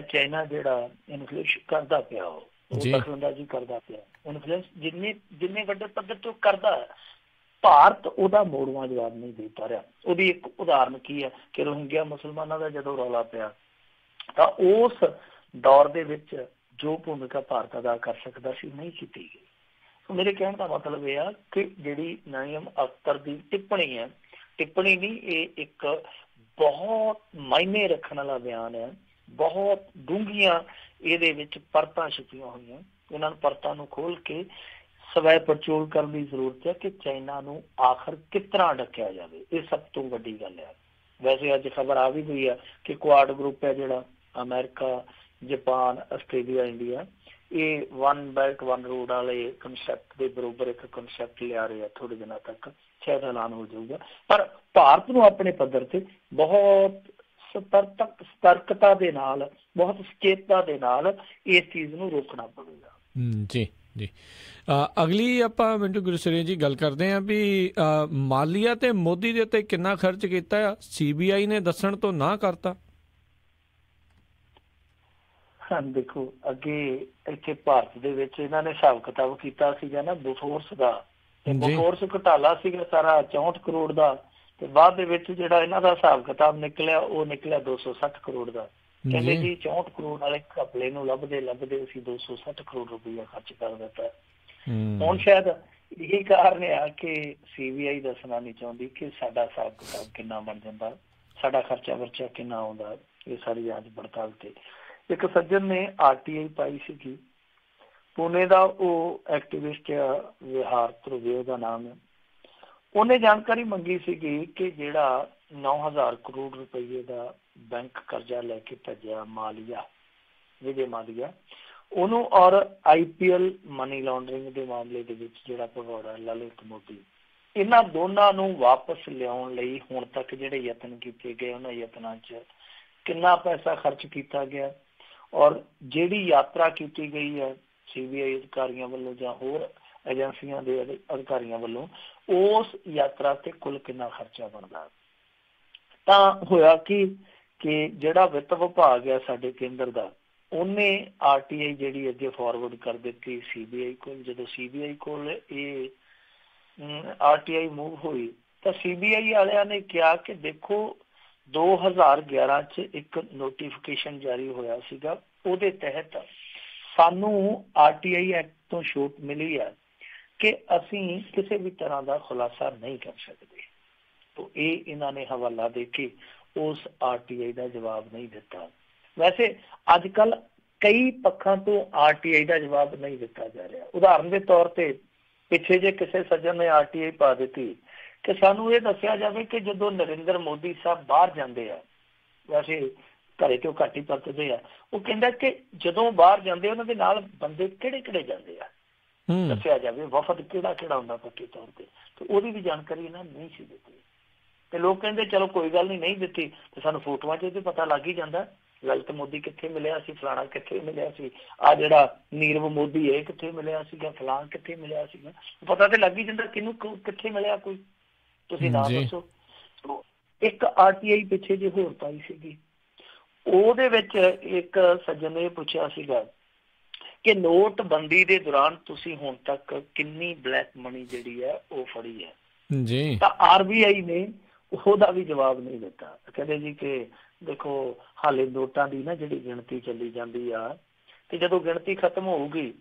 ਚਾਈਨਾ ਜਿਹੜਾ ਇਨਫਲੇਸ਼ਨ ਕਰਦਾ ਪਿਆ, ਉਹ ਦਖਲਅੰਦਾਜ਼ੀ ਕਰਦਾ ਪਿਆ। ਇਨਫਲੂਐਂਸ ਜਿੰਨੇ ਵੱਡੇ ਪੱਧਰ ਤੇ ਕਰਦਾ ਹੈ, ਭਾਰਤ ਉਹਦਾ ਮੋੜਵਾਂ ਜਵਾਬ ਨਹੀਂ ਦੇ ਪਾ ਰਿਹਾ। ਉਹਦੀ ਇੱਕ ਉਦਾਹਰਨ ਕੀ ਹੈ ਕਿ ਰੋਹਿੰਗਿਆ ਮੁਸਲਮਾਨਾਂ ਦਾ ਜਦੋਂ ਰੌਲਾ ਪਿਆ ਤਾਂ ਉਸ ਦੌਰ ਦੇ ਵਿੱਚ ਜੋ ਭੂਮਿਕਾ ਭਾਰਤ ਅਦਾ ਕਰ ਸਕਦਾ ਸੀ ਨਹੀਂ ਕੀਤੀ ਗਈ। ਸੋ ਮੇਰੇ ਕਹਿਣ ਦਾ ਮਤਲਬ ਇਹ ਆ ਕਿ ਜਿਹੜੀ ਨਈਮ ਅਖਤਰ ਦੀ ਟਿੱਪਣੀ ਹੈ, ਟਿੱਪਣੀ ਨਹੀਂ, ਇਹ ਇੱਕ ਬਹੁਤ ਮਾਇਨੇ ਰੱਖਣ ਵਾਲਾ ਬਿਆਨ ਹੈ। ਬਹੁਤ ਡੂੰਘੀਆਂ ਇਹਦੇ ਵਿੱਚ ਪਰਤਾਂ ਛੁਪੀਆਂ ਹੋਈਆਂ। ਇਹਨਾਂ ਨੂੰ ਪਰਤਾਂ ਨੂੰ ਖੋਲ ਕੇ ਸਵੈ ਪੜਚੋਲ ਕਰਨ ਦੀ ਜ਼ਰੂਰਤ ਹੈ ਕਿ ਚਾਈਨਾ ਨੂੰ ਆਖਰ ਕਿਸ ਤਰ੍ਹਾਂ ਡੱਕਿਆ ਜਾਵੇ। ਇਹ ਸਭ ਤੋਂ ਵੱਡੀ ਗੱਲ ਹੈ। ਵੈਸੇ ਅੱਜ ਖਬਰ ਆ ਵੀ ਹੋਈ ਹੈ ਕਿ ਕੁਆਡ ਗਰੁੱਪ ਹੈ ਜਿਹੜਾ ਅਮਰੀਕਾ, ਜਾਪਾਨ, ਆਸਟ੍ਰੇਲੀਆ, ਇੰਡੀਆ, ਇਹ ਵਨ ਬੈਲਟ ਵਨ ਰੋਡ ਵਾਲੇ ਕਨਸੈਪਟ ਦੇ ਬਰੋਬਰ ਇੱਕ ਕਨਸੈਪਟ ਲਿਆ ਰਹੇ ਆ। ਥੋੜੇ ਦਿਨਾਂ ਤੱਕ ਸ਼ਾਇਦ ਐਲਾਨ ਹੋ ਜਾਊਗਾ। ਪਰ ਭਾਰਤ ਨੂੰ ਆਪਣੇ ਪੱਧਰ ਤੇ ਬਹੁਤ ਸਤਰਕਤਾ ਦੇ ਨਾਲ, ਬਹੁਤ ਸੁਚੇਤਤਾ ਦੇ ਨਾਲ ਇਸ ਚੀਜ਼ ਨੂੰ ਰੋਕਣਾ ਪਵੇਗਾ। ਜੀ ਜੀ। ਅਗਲੀ ਆਪਾਂ ਮਿੰਟੂ ਗੁਰਸੇਵਕ ਜੀ ਗੱਲ ਕਰਦੇ ਹਾਂ ਵੀ ਮਾਲੀਆ ਤੇ ਮੋਦੀ ਦੇ ਉੱਤੇ ਕਿੰਨਾ ਖਰਚ ਕੀਤਾ ਆ। CBI ਨੇ ਦੱਸਣ ਤੋਂ ਨਾ ਕਰਤਾ। ਦੇਖੋ ਅੱਗੇ ਇੱਥੇ ਭਾਰਤ ਦੇ ਵਿੱਚ ਇਹਨਾਂ ਨੇ ਹਿਸਾਬ ਕਿਤਾਬ ਕੀਤਾ ਸੀਗਾ ਨਾ ਬੋਫੋਰਸ ਦਾ, ਤੇ ਬੋਫੋਰਸ ਘੁਟਾਲਾ ਸੀਗਾ ਸਾਰਾ 64 ਕਰੋੜ ਦਾ, ਤੇ ਬਾਅਦ ਦੇ ਵਿੱਚ ਜਿਹੜਾ ਇਹਨਾਂ ਦਾ ਹਿਸਾਬ ਕਿਤਾਬ ਨਿਕਲਿਆ ਉਹ ਨਿਕਲਿਆ 260 ਕਰੋੜ ਦਾ। ਕਹਿੰਦੇ ਜੀ 64 ਕਰੋੜ ਵਾਲੇ ਘਪਲੇ ਨੂੰ ਲੱਭਦੇ ਲੱਭਦੇ ਅਸੀਂ 260 ਕਰੋੜ ਰੁਪਈਆ ਖਰਚ ਕਰ ਦਿੱਤਾ। ਹੁਣ ਸ਼ਾਇਦ ਇਹੀ ਕਾਰਨ ਆ ਕਿ CBI ਦੱਸਣਾ ਨਹੀਂ ਚਾਹੁੰਦੀ ਕਿ ਸਾਡਾ ਹਿਸਾਬ ਕਿਤਾਬ ਕਿੰਨਾ ਬਣ ਜਾਂਦਾ, ਸਾਡਾ ਖਰਚਾ ਵਰਚਾ ਕਿੰਨਾ ਆਉਂਦਾ। ਇਹ ਸਾਰੀ ਜਾਂਚ ਪੜਤਾਲ ਤੇ ਇੱਕ ਸੱਜਣ ਨੇ RTI ਪਾਈ ਸੀਗੀ, ਪੁਣੇ ਦਾ ਉਹ ਐਕਟਿਵਿਸਟ ਆ, ਵਿਹਾਰ ਧਰੁਵੇ ਉਹਦਾ ਨਾਮ ਹੈ। ਉਹਨੇ ਜਾਣਕਾਰੀ ਮੰਗੀ ਸੀਗੀ ਕਿ ਜਿਹੜਾ 9000 ਕਰੋੜ ਰੁਪਈਏ ਦਾ ਬੈਂਕ ਕਰਜ਼ਾ ਲੈ ਕੇ ਭੇਜਿਆ ਮਾਲੀਆ, ਵਿਜੇ ਮਾਲੀਆ, ਉਹਨੂੰ ਔਰ IPL ਮਨੀ ਲਾਂਡਰਿੰਗ ਦੇ ਮਾਮਲੇ ਦੇ ਵਿੱਚ ਜਿਹੜਾ ਭਗੌੜਾ ਲਲਿਤ ਮੋਦੀ, ਇਹਨਾਂ ਦੋਨਾਂ ਨੂੰ ਵਾਪਸ ਲਿਆਉਣ ਲਈ ਹੁਣ ਤੱਕ ਜਿਹੜੇ ਯਤਨ ਕੀਤੇ ਗਏ ਉਹਨਾਂ ਯਤਨਾਂ 'ਚ ਕਿੰਨਾ ਪੈਸਾ ਖਰਚ ਕੀਤਾ ਗਿਆ, ਔਰ ਜਿਹੜੀ ਯਾਤਰਾ ਕੀਤੀ ਗਈ ਹੈ CBI ਅਧਿਕਾਰੀਆਂ ਵੱਲੋਂ ਜਾਂ ਹੋਰ ਏਜੰਸੀਆਂ ਦੇ ਅਧਿਕਾਰੀਆਂ ਵੱਲੋਂ, ਉਸ ਯਾਤਰਾ ਤੇ ਕੁੱਲ ਕਿੰਨਾ ਖਰਚਾ ਬਣਦਾ। ਤਾਂ ਹੋਇਆ ਕਿ ਜਿਹੜਾ ਵਿੱਤ ਵਿਭਾਗ ਹੈ ਸਾਡੇ ਕੇਂਦਰ ਦਾ, ਉਹਨੇ RTI ਜਿਹੜੀ ਅੱਗੇ ਫਾਰਵਰਡ ਕਰ ਦਿੱਤੀ CBI ਕੋਲ। ਜਦੋਂ CBI ਕੋਲ ਇਹ RTI ਮੂਵ ਹੋਈ ਤਾਂ CBI ਵਾਲਿਆਂ ਨੇ ਕਿਹਾ ਕਿ ਦੇਖੋ 2011 'ਚ ਇੱਕ ਨੋਟੀਫਿਕੇਸ਼ਨ ਜਾਰੀ ਹੋਇਆ ਸੀਗਾ, ਉਹਦੇ ਤਹਿਤ ਸਾਨੂੰ RTI ਐਕਟ ਤੋਂ ਛੋਟ ਮਿਲੀ ਹੈ ਕਿ ਅਸੀਂ ਕਿਸੇ ਵੀ ਤਰ੍ਹਾਂ ਦਾ ਖੁਲਾਸਾ ਨਹੀਂ ਕਰ ਸਕਦੇ। ਤਾਂ ਇਹ ਇਹਨਾਂ ਨੇ ਹਵਾਲਾ ਦੇ ਕੇ ਉਸ RTI ਦਾ ਜਵਾਬ ਨਹੀਂ ਦਿੱਤਾ। ਵੈਸੇ ਅੱਜ ਕੱਲ ਕਈ ਪੱਖਾਂ ਤੋਂ RTI ਦਾ ਜਵਾਬ ਨਹੀਂ ਦਿੱਤਾ ਜਾ ਰਿਹਾ। ਉਦਾਹਰਨ ਦੇ ਤੌਰ ਤੇ ਪਿੱਛੇ ਜੇ ਕਿਸੇ ਸੱਜਣ ਨੇ RTI ਪਾ ਦਿੱਤੀ ਕਿ ਸਾਨੂੰ ਇਹ ਦੱਸਿਆ ਜਾਵੇ ਕਿ ਜਦੋਂ ਨਰਿੰਦਰ ਮੋਦੀ ਸਾਹਿਬ ਬਾਹਰ ਜਾਂਦੇ ਆ, ਵੈਸੇ ਘਰੇ ਤੋਂ ਘੱਟ ਹੀ ਪਰਤਦੇ ਆ, ਉਹ ਕਹਿੰਦਾ ਕਿ ਜਦੋਂ ਬਾਹਰ ਜਾਂਦੇ ਉਹਨਾਂ ਦੇ ਨਾਲ ਬੰਦੇ ਕਿਹੜੇ ਕਿਹੜੇ ਜਾਂਦੇ ਆ, ਦੱਸਿਆ ਜਾਵੇ ਵਫਦ ਕਿਹੜਾ ਕਿਹੜਾ ਹੁੰਦਾ ਪੱਕੇ ਤੌਰ ਤੇ ਉਹਦੀ ਵੀ ਜਾਣਕਾਰੀ ਇਹਨਾਂ ਨਹੀਂ ਸੀ ਦਿੱਤੀ। ਤੇ ਲੋਕ ਕਹਿੰਦੇ ਚਲੋ ਕੋਈ ਗੱਲ ਨਹੀਂ ਦਿੱਤੀ ਤੇ ਸਾਨੂੰ ਫੋਟੋਆਂ 'ਚ ਪਤਾ ਲੱਗ ਹੀ ਜਾਂਦਾ, ਲਲਿਤ ਮੋਦੀ ਕਿੱਥੇ ਮਿਲਿਆ ਸੀ, ਫਲਾਣਾ ਕਿੱਥੇ ਮਿਲਿਆ ਸੀ, ਆਹ ਜਿਹੜਾ ਨੀਰਵ ਮੋਦੀ ਇਹ ਕਿੱਥੇ ਮਿਲਿਆ ਸੀਗਾ, ਫਲਾਣ ਕਿੱਥੇ ਮਿਲਿਆ ਸੀਗਾ, ਪਤਾ ਤੇ ਲੱਗ ਹੀ ਜਾਂਦਾ ਕਿਹਨੂੰ ਕਿੱਥੇ ਮਿਲਿਆ, ਕੋਈ ਤੁਸੀਂ ਨਾ ਦੱਸੋ। ਇੱਕ RTI ਪਿੱਛੇ ਜੇ ਹੋਰ ਪਾਈ ਸੀਗੀ, ਉਹਦੇ ਵਿੱਚ ਇੱਕ ਸੱਜਣ ਨੇ ਪੁੱਛਿਆ ਸੀਗਾ ਕਿ ਨੋਟਬੰਦੀ ਦੇ ਦੌਰਾਨ ਤੁਸੀਂ ਹੁਣ ਤੱਕ ਕਿੰਨੀ ਬਲੈਕ ਮਨੀ ਜਿਹੜੀ ਹੈ ਉਹ ਫੜੀ ਹੈ ਜੀ, ਤਾਂ RBI ਨੇ ਉਹਦਾ ਵੀ ਜਵਾਬ ਨਹੀਂ ਦਿੱਤਾ। ਕਹਿੰਦੇ ਜੀ ਕਿ ਦੇਖੋ ਹਾਲੇ ਨੋਟਾਂ ਦੀ ਨਾ ਜਿਹੜੀ ਗਿਣਤੀ ਚੱਲੀ ਜਾਂਦੀ ਆ, ਤੇ ਜਦੋਂ ਗਿਣਤੀ ਖਤਮ ਹੋਊਗੀ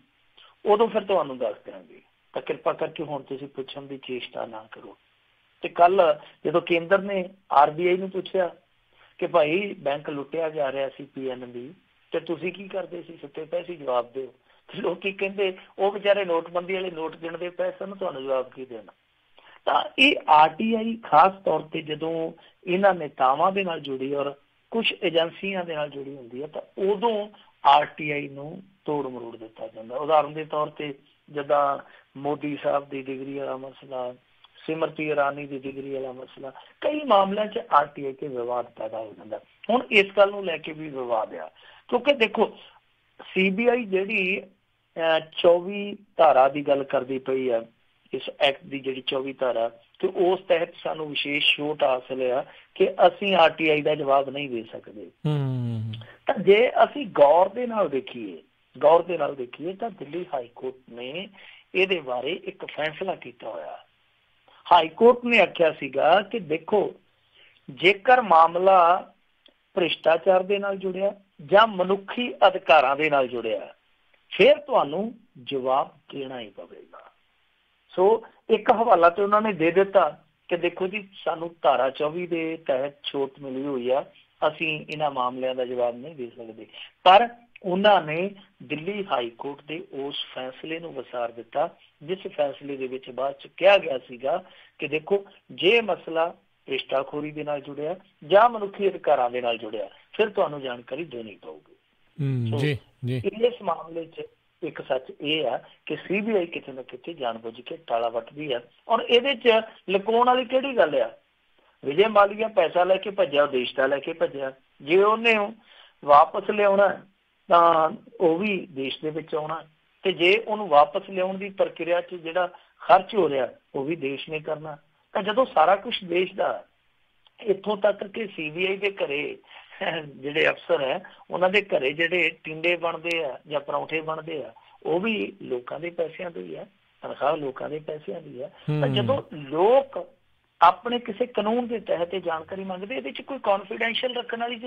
ਉਦੋਂ ਫਿਰ ਤੁਹਾਨੂੰ ਦੱਸ ਦਿਆਂਗੇ, ਤਾਂ ਕਿਰਪਾ ਕਰਕੇ ਹੁਣ ਤੁਸੀਂ ਪੁੱਛਣ ਦੀ ਚੇਸ਼ਟਾ ਨਾ ਕਰੋ। ਤੇ ਕੱਲ ਜਦੋਂ ਕੇਂਦਰ ਨੇ RBI ਨੂੰ ਪੁੱਛਿਆ ਕਿ ਭਾਈ ਬੈਂਕ ਲੁੱਟਿਆ ਜਾ ਰਿਹਾ ਸੀ PNB, ਤੇ ਤੁਸੀਂ ਕੀ ਕਰਦੇ ਸੀ, ਸੁੱਤੇ ਪਏ ਸੀ, ਜਵਾਬ ਦਿਓ। ਲੋਕੀ ਕਹਿੰਦੇ ਉਹ ਵਿਚਾਰੇ ਨੋਟਬੰਦੀ ਵਾਲੇ ਨੋਟ ਗਿਣਦੇ ਪਏ ਸਨ, ਤੁਹਾਨੂੰ ਜਵਾਬ ਕੀ ਦੇਣਾ। ਤਾਂ ਇਹ RTI ਖਾਸ ਤੌਰ ਤੇ ਜਦੋਂ ਇਹਨਾਂ ਨੇਤਾਵਾਂ ਦੇ ਨਾਲ ਜੁੜੀ ਔਰ ਕੁਛ ਏਜੰਸੀਆਂ ਦੇ ਨਾਲ ਜੁੜੀ ਹੁੰਦੀ ਹੈ ਤਾਂ ਉਦੋਂ RTI ਨੂੰ ਤੋੜ ਮਰੋੜ ਦਿੱਤਾ ਜਾਂਦਾ। ਉਦਾਹਰਨ ਦੇ ਤੌਰ ਤੇ ਜਿੱਦਾਂ ਮੋਦੀ ਸਾਹਿਬ ਦੀ ਡਿਗਰੀ ਵਾਲਾ ਮਸਲਾ, ਸਿਮਰਤੀ ਇਰਾਨੀ ਦੀ ਡਿਗਰੀ ਵਾਲਾ ਮਸਲਾ, ਕਈ ਮਾਮਲਿਆਂ 'ਚ RTI ਤੇ ਵਿਵਾਦ ਪੈਦਾ ਹੋ ਜਾਂਦਾ। ਹੁਣ ਇਸ ਗੱਲ ਨੂੰ ਲੈ ਕੇ ਵੀ ਵਿਵਾਦ ਆ, ਕਿਉਂਕਿ ਦੇਖੋ CBI ਜਿਹੜੀ 24 ਧਾਰਾ ਦੀ ਗੱਲ ਕਰਦੀ ਪਈ ਆ, ਇਸ ਐਕਟ ਦੀ ਜਿਹੜੀ 24 ਧਾਰਾ, ਤੇ ਉਸ ਤਹਿਤ ਸਾਨੂੰ ਵਿਸ਼ੇਸ਼ ਛੋਟ ਹਾਸਲ ਆ ਕਿ ਅਸੀਂ RTI ਦਾ ਜਵਾਬ ਨਹੀਂ ਦੇ ਸਕਦੇ। ਤਾਂ ਜੇ ਅਸੀਂ ਗੌਰ ਦੇ ਨਾਲ ਦੇਖੀਏ ਤਾਂ ਦਿੱਲੀ ਹਾਈ ਕੋਰਟ ਨੇ ਇਹਦੇ ਬਾਰੇ ਇੱਕ ਫੈਸਲਾ ਕੀਤਾ ਹੋਇਆ। ਹਾਈ ਕੋਰਟ ਨੇ ਆਖਿਆ ਸੀਗਾ ਕਿ ਦੇਖੋ ਜੇਕਰ ਮਾਮਲਾ ਭ੍ਰਿਸ਼ਟਾਚਾਰ ਦੇ ਨਾਲ ਜੁੜਿਆ ਜਾਂ ਮਨੁੱਖੀ ਅਧਿਕਾਰਾਂ ਦੇ ਨਾਲ ਜੁੜਿਆ, ਫਿਰ ਤੁਹਾਨੂੰ ਜਵਾਬ ਦੇਣਾ ਹੀ ਪਵੇਗਾ। ਸੋ ਇੱਕ ਹਵਾਲਾ ਤੇ ਉਹਨਾਂ ਨੇ ਦੇ ਦਿੱਤਾ ਕਿ ਦੇਖੋ ਜੀ ਸਾਨੂੰ ਧਾਰਾ 24 ਦੇ ਤਹਿਤ ਛੋਟ ਮਿਲੀ ਹੋਈ ਆ, ਅਸੀਂ ਇਹਨਾਂ ਮਾਮਲਿਆਂ ਦਾ ਜਵਾਬ ਨਹੀਂ ਦੇ ਸਕਦੇ। ਪਰ ਉਹਨਾਂ ਨੇ ਦਿੱਲੀ ਹਾਈ ਕੋਰਟ ਦੇ ਉਸ ਫੈਸਲੇ ਨੂੰ ਵਿਸਾਰ ਦਿੱਤਾ ਜਿਸ ਫੈਸਲੇ ਦੇ ਵਿੱਚ ਬਾਅਦ ਚ ਕਿਹਾ ਗਿਆ ਸੀਗਾ ਕਿ ਦੇਖੋ ਜੇ ਮਸਲਾ ਭ੍ਰਿਸ਼ਟਾਖੋਰੀ ਦੇ ਨਾਲ ਜੁੜਿਆ ਜਾਂ ਮਨੁੱਖੀ ਅਧਿਕਾਰਾਂ ਦੇ ਨਾਲ ਜੁੜਿਆ, ਫਿਰ ਤੁਹਾਨੂੰ ਜਾਣਕਾਰੀ ਦੇਣੀ ਪਊਗੀ। ਇਸ ਮਾਮਲੇ 'ਚ ਇੱਕ ਸੱਚ ਇਹ ਆ ਕਿ CBI ਕਿਤੇ ਨਾ ਕਿਤੇ ਜਾਣਬੁੱਝ ਕੇ ਟਾਲਾ ਵੱਟਦੀ ਆ। ਔਰ ਇਹਦੇ 'ਚ ਲੁਕਾਉਣ ਵਾਲੀ ਕਿਹੜੀ ਗੱਲ ਆ? ਵਿਜੇ ਮਾਲੀਆ ਪੈਸਾ ਲੈ ਕੇ ਭੱਜਿਆ, ਦੇਸ਼ ਦਾ ਲੈ ਕੇ ਭੱਜਿਆ। ਜੇ ਉਹਨੇ ਵਾਪਸ ਲਿਆਉਣਾ ਤਾਂ ਉਹ ਵੀ ਦੇਸ਼ ਦੇ ਵਿੱਚ ਆਉਣਾ, ਤੇ ਜੇ ਉਹਨੂੰ ਵਾਪਸ ਲਿਆਉਣ ਦੀ ਪ੍ਰਕਿਰਿਆ 'ਚ ਜਿਹੜਾ ਖਰਚ ਹੋ ਰਿਹਾ ਉਹ ਵੀ ਦੇਸ਼ ਨੇ ਕਰਨਾ। ਤਾਂ ਜਦੋਂ ਸਾਰਾ ਕੁਛ ਦੇਸ਼ ਦਾ, ਇੱਥੋਂ ਤੱਕ ਕਿ CBI ਦੇ ਘਰੇ ਜਿਹੜੇ ਅਫਸਰ ਹੈ ਉਹਨਾਂ ਦੇ ਘਰੇ ਜਿਹੜੇ ਟਿੰਡੇ ਬਣਦੇ ਆ ਜਾਂ ਪਰੌਂਠੇ ਬਣਦੇ ਆ, ਉਹ ਵੀ ਲੋਕਾਂ ਦੇ ਪੈਸਿਆਂ ਤੋਂ ਹੀ ਆ, ਤਨਖਾਹ ਲੋਕਾਂ ਦੇ ਪੈਸਿਆਂ ਦੀ ਆ। ਤਾਂ ਜਦੋਂ ਲੋਕ ਆਪਣੇ ਕਿਸੇ ਕਾਨੂੰਨ ਦੇ ਤਹਿਤ ਜਾਣਕਾਰੀ ਮੰਗਦੇ, ਇਹਦੇ 'ਚ ਕੋਈ ਕੌਨਫੀਡੈਂਸ਼ੀਅਲ ਰੱਖਣ ਵਾਲੀ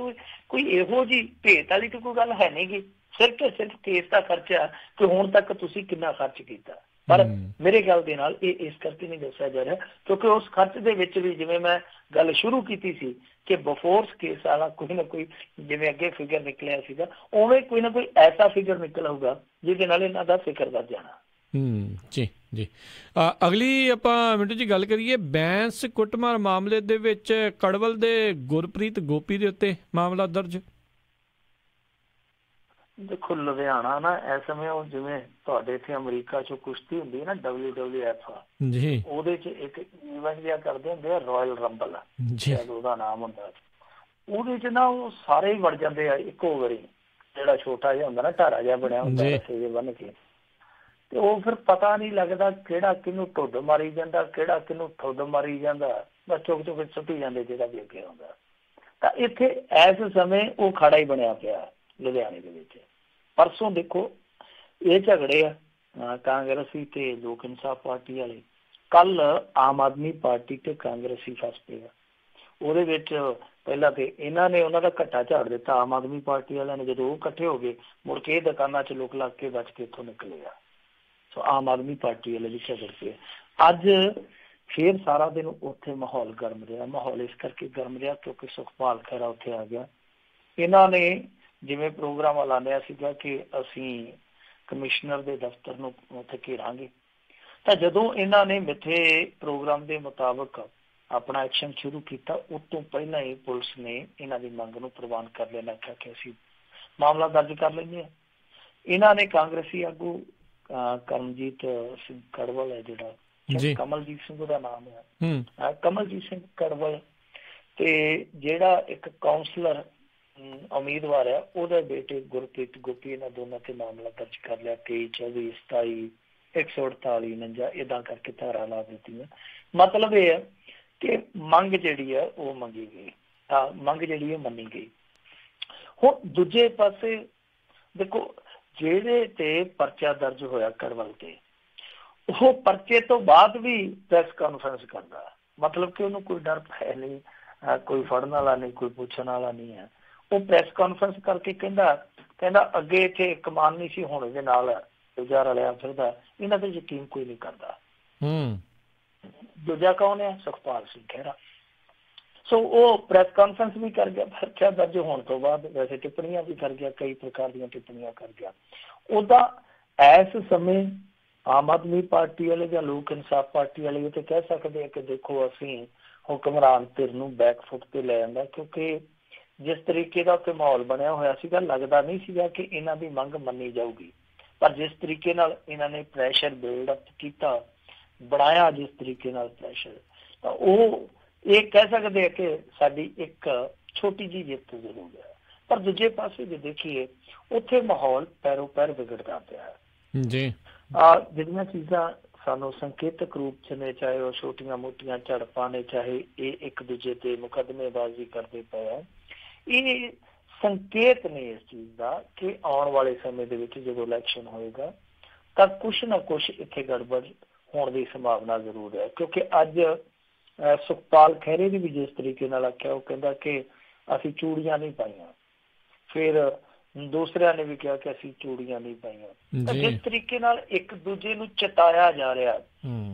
ਕੋਈ ਇਹੋ ਜਿਹੀ ਭੇਤ ਵਾਲੀ ਤਾਂ ਕੋਈ ਗੱਲ ਹੈ ਨਹੀਂ ਗੀ। ਸਿਰਫ ਕੇਸ ਦਾ ਖਰਚਾ ਕਿ ਹੁਣ ਤੱਕ ਤੁਸੀਂ ਕਿੰਨਾ ਖਰਚ ਕੀਤਾ। ਪਰ ਮੇਰੇ ਖਿਆਲ ਦੇ ਨਾਲ ਇਹ ਇਸ ਕਰਕੇ ਨਹੀਂ ਦੱਸਿਆ ਜਾ ਰਿਹਾ ਕਿਉਂਕਿ ਉਸ ਖਰਚ ਦੇ ਵਿੱਚ ਵੀ, ਜਿਵੇਂ ਮੈਂ ਗੱਲ ਸ਼ੁਰੂ ਕੀਤੀ ਸੀ ਕਿ ਬਿਫੋਰਸ ਕੇਸ ਵਾਲਾ ਕੋਈ ਨਾ ਕੋਈ, ਜਿਵੇਂ ਅੱਗੇ ਫਿਗਰ ਨਿਕਲਿਆ ਸੀਗਾ, ਉਵੇਂ ਕੋਈ ਨਾ ਕੋਈ ਐਸਾ ਫਿਗਰ ਨਿਕਲ ਆਊਗਾ ਜਿਹਦੇ ਨਾਲ ਇਹਨਾਂ ਦਾ ਫਿਕਰ ਵੱਧ ਜਾਣਾ। ਜੀ ਜੀ। ਅਗਲੀ ਆਪਾਂ ਮਿੰਟੂ ਜੀ ਗੱਲ ਕਰੀਏ ਬੈਂਸ ਕੁੱਟਮਾਰ ਮਾਮਲੇ ਦੇ ਵਿੱਚ ਕੜਵਲ ਦੇ ਗੁਰਪ੍ਰੀਤ ਗੋਪੀ ਦੇ ਉੱਤੇ ਮਾਮਲਾ ਦਰਜ। ਦੇਖੋ ਲੁਧਿਆਣਾ ਨਾ ਇਸ ਸਮੇਂ ਉਹ ਜਿਵੇਂ ਤੁਹਾਡੇ ਇੱਥੇ ਅਮਰੀਕਾ 'ਚ ਕੁਸ਼ਤੀ ਹੁੰਦੀ ਹੈ ਨਾ WWF ਜੀ, ਉਹਦੇ 'ਚ ਇੱਕ ਇਵੈਂਟ ਜਿਹਾ ਕਰਦੇ ਹੁੰਦੇ ਆ ਰਾਇਲ ਰੰਬਲ, ਉਹਦਾ ਨਾਮ ਹੁੰਦਾ। ਉਹਦੇ 'ਚ ਨਾ ਉਹ ਸਾਰੇ ਹੀ ਵੜ ਜਾਂਦੇ ਆ ਇੱਕੋ ਵਾਰੀ, ਜਿਹੜਾ ਛੋਟਾ ਜਿਹਾ ਹੁੰਦਾ ਨਾ ਢਾਰਾ ਜਿਹਾ ਬਣਿਆ ਹੁੰਦਾ ਰੱਸੇ ਜਿਹੇ ਬੰਨ ਕੇ, ਤੇ ਉਹ ਫਿਰ ਪਤਾ ਨਹੀਂ ਲੱਗਦਾ ਕਿਹੜਾ ਕਿਹਨੂੰ ਢੁੱਡ ਮਾਰੀ ਜਾਂਦਾ, ਕਿਹੜਾ ਕਿਹਨੂੰ ਠੁੱਡ ਮਾਰੀ ਜਾਂਦਾ, ਬਸ ਚੁੱਕ ਚੁੱਕ ਸੁੱਟੀ ਜਾਂਦੇ ਜਿਹੜਾ ਵੀ ਅੱਗੇ ਆਉਂਦਾ। ਤਾਂ ਇੱਥੇ ਇਸ ਸਮੇਂ ਉਹ ਖਾੜਾ ਹੀ ਬਣਿਆ ਪਿਆ ਲੁਧਿਆਣੇ ਦੇ ਵਿੱਚ। ਪਰਸੋਂ ਦੇਖੋ ਇਹ ਝਗੜੇ ਆ ਕਾਂਗਰਸੀ ਤੇ ਲੋਕ ਇਨਸਾਫ ਪਾਰਟੀ ਵਾਲੇ, ਕੱਲ ਆਮ ਆਦਮੀ ਪਾਰਟੀ ਤੇ ਕਾਂਗਰਸੀ ਫਸ ਪਏ ਆ। ਉਹਦੇ ਵਿੱਚ ਪਹਿਲਾਂ ਤੇ ਇਹਨਾਂ ਨੇ ਉਹਨਾਂ ਦਾ ਘੱਟਾ ਝਾੜ ਦਿੱਤਾ ਆਮ ਆਦਮੀ ਪਾਰਟੀ ਵਾਲਿਆਂ ਨੇ, ਜਦੋਂ ਉਹ ਇਕੱਠੇ ਹੋ ਗਏ ਮੁੜ ਕੇ ਦੁਕਾਨਾਂ 'ਚ ਲੋਕ ਲੱਗ ਕੇ ਬਚ ਕੇ ਇੱਥੋਂ ਨਿਕਲੇ ਆ। ਸੋ ਆਮ ਆਦਮੀ ਪਾਰਟੀ ਵਾਲੇ ਵੀ ਝਗੜ ਪਏ। ਅੱਜ ਫੇਰ ਸਾਰਾ ਦਿਨ ਉੱਥੇ ਮਾਹੌਲ ਗਰਮ ਰਿਹਾ। ਮਾਹੌਲ ਇਸ ਕਰਕੇ ਗਰਮ ਰਿਹਾ ਕਿਉਂਕਿ ਸੁਖਪਾਲ ਖਹਿਰਾ ਉੱਥੇ ਆ ਗਿਆ। ਇਹਨਾਂ ਨੇ ਜਿਵੇਂ ਪ੍ਰੋਗਰਾਮ ਐਲਾਨਿਆ ਸੀਗਾ ਕਿ ਅਸੀਂ ਕਮਿਸ਼ਨਰ ਦੇ ਦਫ਼ਤਰ ਨੂੰ ਉੱਥੇ ਘੇਰਾਂਗੇ, ਤਾਂ ਜਦੋਂ ਇਹਨਾਂ ਨੇ ਮਿੱਥੇ ਪ੍ਰੋਗਰਾਮ ਦੇ ਮੁਤਾਬਕ ਆਪਣਾ ਐਕਸ਼ਨ ਸ਼ੁਰੂ ਕੀਤਾ, ਉਸ ਤੋਂ ਪਹਿਲਾਂ ਹੀ ਪੁਲਿਸ ਨੇ ਇਹਨਾਂ ਦੀ ਮੰਗ ਨੂੰ ਪ੍ਰਵਾਨ ਕਰ ਲਿਆ। ਆਖਿਆ ਕਿ ਅਸੀਂ ਮਾਮਲਾ ਦਰਜ ਕਰ ਲੈਂਦੇ ਹਾਂ। ਇਹਨਾਂ ਨੇ ਕਾਂਗਰਸੀ ਆਗੂ ਕਰਮਜੀਤ ਸਿੰਘ ਕੜਵਲ ਹੈ ਜਿਹੜਾ, ਕਮਲਜੀਤ ਸਿੰਘ ਉਹਦਾ ਨਾਮ ਹੈ, ਕਮਲਜੀਤ ਸਿੰਘ ਕੜਵਲ, ਤੇ ਜਿਹੜਾ ਇੱਕ ਕਾਉਂਸਲਰ ਉਮੀਦਵਾਰ ਹੈ ਉਹਦੇ ਬੇਟੇ ਗੁਰਪ੍ਰੀਤ ਗੋਪੀ, ਇਹਨਾਂ ਦੋਨਾਂ ਤੇ ਮਾਮਲਾ ਦਰਜ ਕਰ ਲਿਆ। 23, 24, 27, 148, 49 ਏਦਾਂ ਕਰਕੇ ਧਾਰਾ ਲਾ ਦਿੱਤੀਆਂ। ਮਤਲਬ ਇਹ ਹੈ ਕਿ ਮੰਗ ਜਿਹੜੀ ਹੈ ਉਹ ਮੰਗੀ ਗਈ, ਮੰਗ ਜਿਹੜੀ ਹੈ ਮੰਨੀ ਗਈ। ਹੁਣ ਦੂਜੇ ਪਾਸੇ ਦੇਖੋ, ਜਿਹੜੇ ਤੇ ਪਰਚਾ ਦਰਜ ਹੋਇਆ ਕੜਵਲ ਤੇ, ਉਹ ਪਰਚੇ ਤੋਂ ਬਾਅਦ ਵੀ ਪ੍ਰੈਸ ਕਾਨਫਰੰਸ ਕਰਦਾ, ਮਤਲਬ ਕਿ ਉਹਨੂੰ ਕੋਈ ਡਰ ਹੈ ਨਹੀਂ, ਕੋਈ ਫੜਨ ਵਾਲਾ ਨਹੀਂ, ਕੋਈ ਪੁੱਛਣ ਵਾਲਾ ਨਹੀਂ ਹੈ। ਉਹ ਪ੍ਰੈਸ ਕਾਨਫਰੰਸ ਕਰਕੇ ਕਹਿੰਦਾ ਅੱਗੇ ਇੱਥੇ ਇੱਕ ਮਾਨ ਨਹੀਂ ਸੀ, ਹੁਣ ਇਹਦੇ ਨਾਲ ਦੂਜਾ ਰਲਿਆ ਫਿਰਦਾ, ਇਹਨਾਂ ਤੇ ਯਕੀਨ ਕੋਈ ਨਹੀਂ ਕਰਦਾ। ਦੂਜਾ ਕੌਣ ਹੈ? ਸੁਖਪਾਲ ਸਿੰਘ ਖਹਿਰਾ। ਸੋ ਉਹ ਪ੍ਰੈਸ ਕਾਨਫਰੰਸ ਵੀ ਕਰ ਗਿਆ ਪਰਚਾ ਦਰਜ ਹੋਣ ਤੋਂ ਬਾਅਦ, ਵੈਸੇ ਟਿੱਪਣੀਆਂ ਵੀ ਕਰ ਗਿਆ, ਕਈ ਪ੍ਰਕਾਰ ਦੀਆਂ ਟਿੱਪਣੀਆਂ ਕਰ ਗਿਆ। ਉਹਦਾ ਇਸ ਸਮੇਂ ਆਮ ਆਦਮੀ ਪਾਰਟੀ ਵਾਲੇ ਜਾਂ ਲੋਕ ਇਨਸਾਫ ਪਾਰਟੀ ਵਾਲੇ ਇਹ ਤੇ ਕਹਿ ਸਕਦੇ ਆ ਕਿ ਦੇਖੋ ਅਸੀਂ ਹੁਕਮਰਾਨ ਧਿਰ ਨੂੰ ਬੈਕਫੁੱਟ ਤੇ ਲੈ ਜਾਂਦਾ, ਕਿਉਂਕਿ ਜਿਸ ਤਰੀਕੇ ਦਾ ਉੱਥੇ ਮਾਹੌਲ ਬਣਿਆ ਹੋਇਆ ਸੀਗਾ, ਲੱਗਦਾ ਨਹੀਂ ਸੀਗਾ ਕਿ ਇਹਨਾਂ ਦੀ ਮੰਗ ਮੰਨੀ ਜਾਊਗੀ। ਪਰ ਜਿਸ ਤਰੀਕੇ ਨਾਲ ਇਹਨਾਂ ਨੇ ਪ੍ਰੈਸ਼ਰ ਬਿਲਡਅਪ ਕੀਤਾ, ਬਣਾਇਆ ਜਿਸ ਤਰੀਕੇ ਨਾਲ ਪ੍ਰੈਸ਼ਰ, ਤਾਂ ਉਹ ਇਹ ਕਹਿ ਸਕਦੇ ਆ ਕਿ ਸਾਡੀ ਇੱਕ ਛੋਟੀ ਜਿਹੀ ਜਿੱਤ ਜ਼ਰੂਰ ਹੈ। ਪਰ ਦੂਜੇ ਪਾਸੇ ਜੇ ਦੇਖੀਏ, ਉੱਥੇ ਮਾਹੌਲ ਪੈਰੋਂ ਪੈਰ ਵਿਗੜਦਾ ਪਿਆ ਹੈ ਜੀ। ਜਿਹੜੀਆਂ ਚੀਜ਼ਾਂ ਸਾਨੂੰ ਸੰਕੇਤਕ ਰੂਪ ਚ ਨੇ, ਚਾਹੇ ਉਹ ਛੋਟੀਆਂ ਮੋਟੀਆਂ ਝੜਪਾਂ ਨੇ, ਚਾਹੇ ਇਹ ਇੱਕ ਦੂਜੇ ਤੇ ਮੁਕੱਦਮੇਬਾਜ਼ੀ ਕਰਦੇ ਪਏ ਆ, ਇਹ ਸੰਕੇਤ ਨੇ ਇਸ ਚੀਜ਼ ਦਾ ਕਿ ਆਉਣ ਵਾਲੇ ਸਮੇਂ ਦੇ ਵਿੱਚ ਜਦੋਂ ਇਲੈਕਸ਼ਨ ਹੋਏਗਾ ਤਾਂ ਕੁਛ ਨਾ ਕੁਛ ਇੱਥੇ ਗੜਬੜ ਹੋਣ ਦੀ ਸੰਭਾਵਨਾ ਜ਼ਰੂਰ ਹੈ। ਕਿਉਂਕਿ ਅੱਜ ਸੁਖਪਾਲ ਖਹਿਰੇ ਦੀ ਵੀ ਜਿਸ ਤਰੀਕੇ ਨਾਲ ਆਖਿਆ, ਉਹ ਕਹਿੰਦਾ ਕਿ ਅਸੀਂ ਚੂੜੀਆਂ ਨਹੀਂ ਪਾਈਆਂ, ਫਿਰ ਦੂਸਰਿਆਂ ਨੇ ਵੀ ਕਿਹਾ ਕਿ ਅਸੀਂ ਚੂੜੀਆਂ ਨਹੀਂ ਪਾਈਆਂ। ਤਾਂ ਜਿਸ ਤਰੀਕੇ ਨਾਲ ਇੱਕ ਦੂਜੇ ਨੂੰ ਚਿਤਾਇਆ ਜਾ ਰਿਹਾ,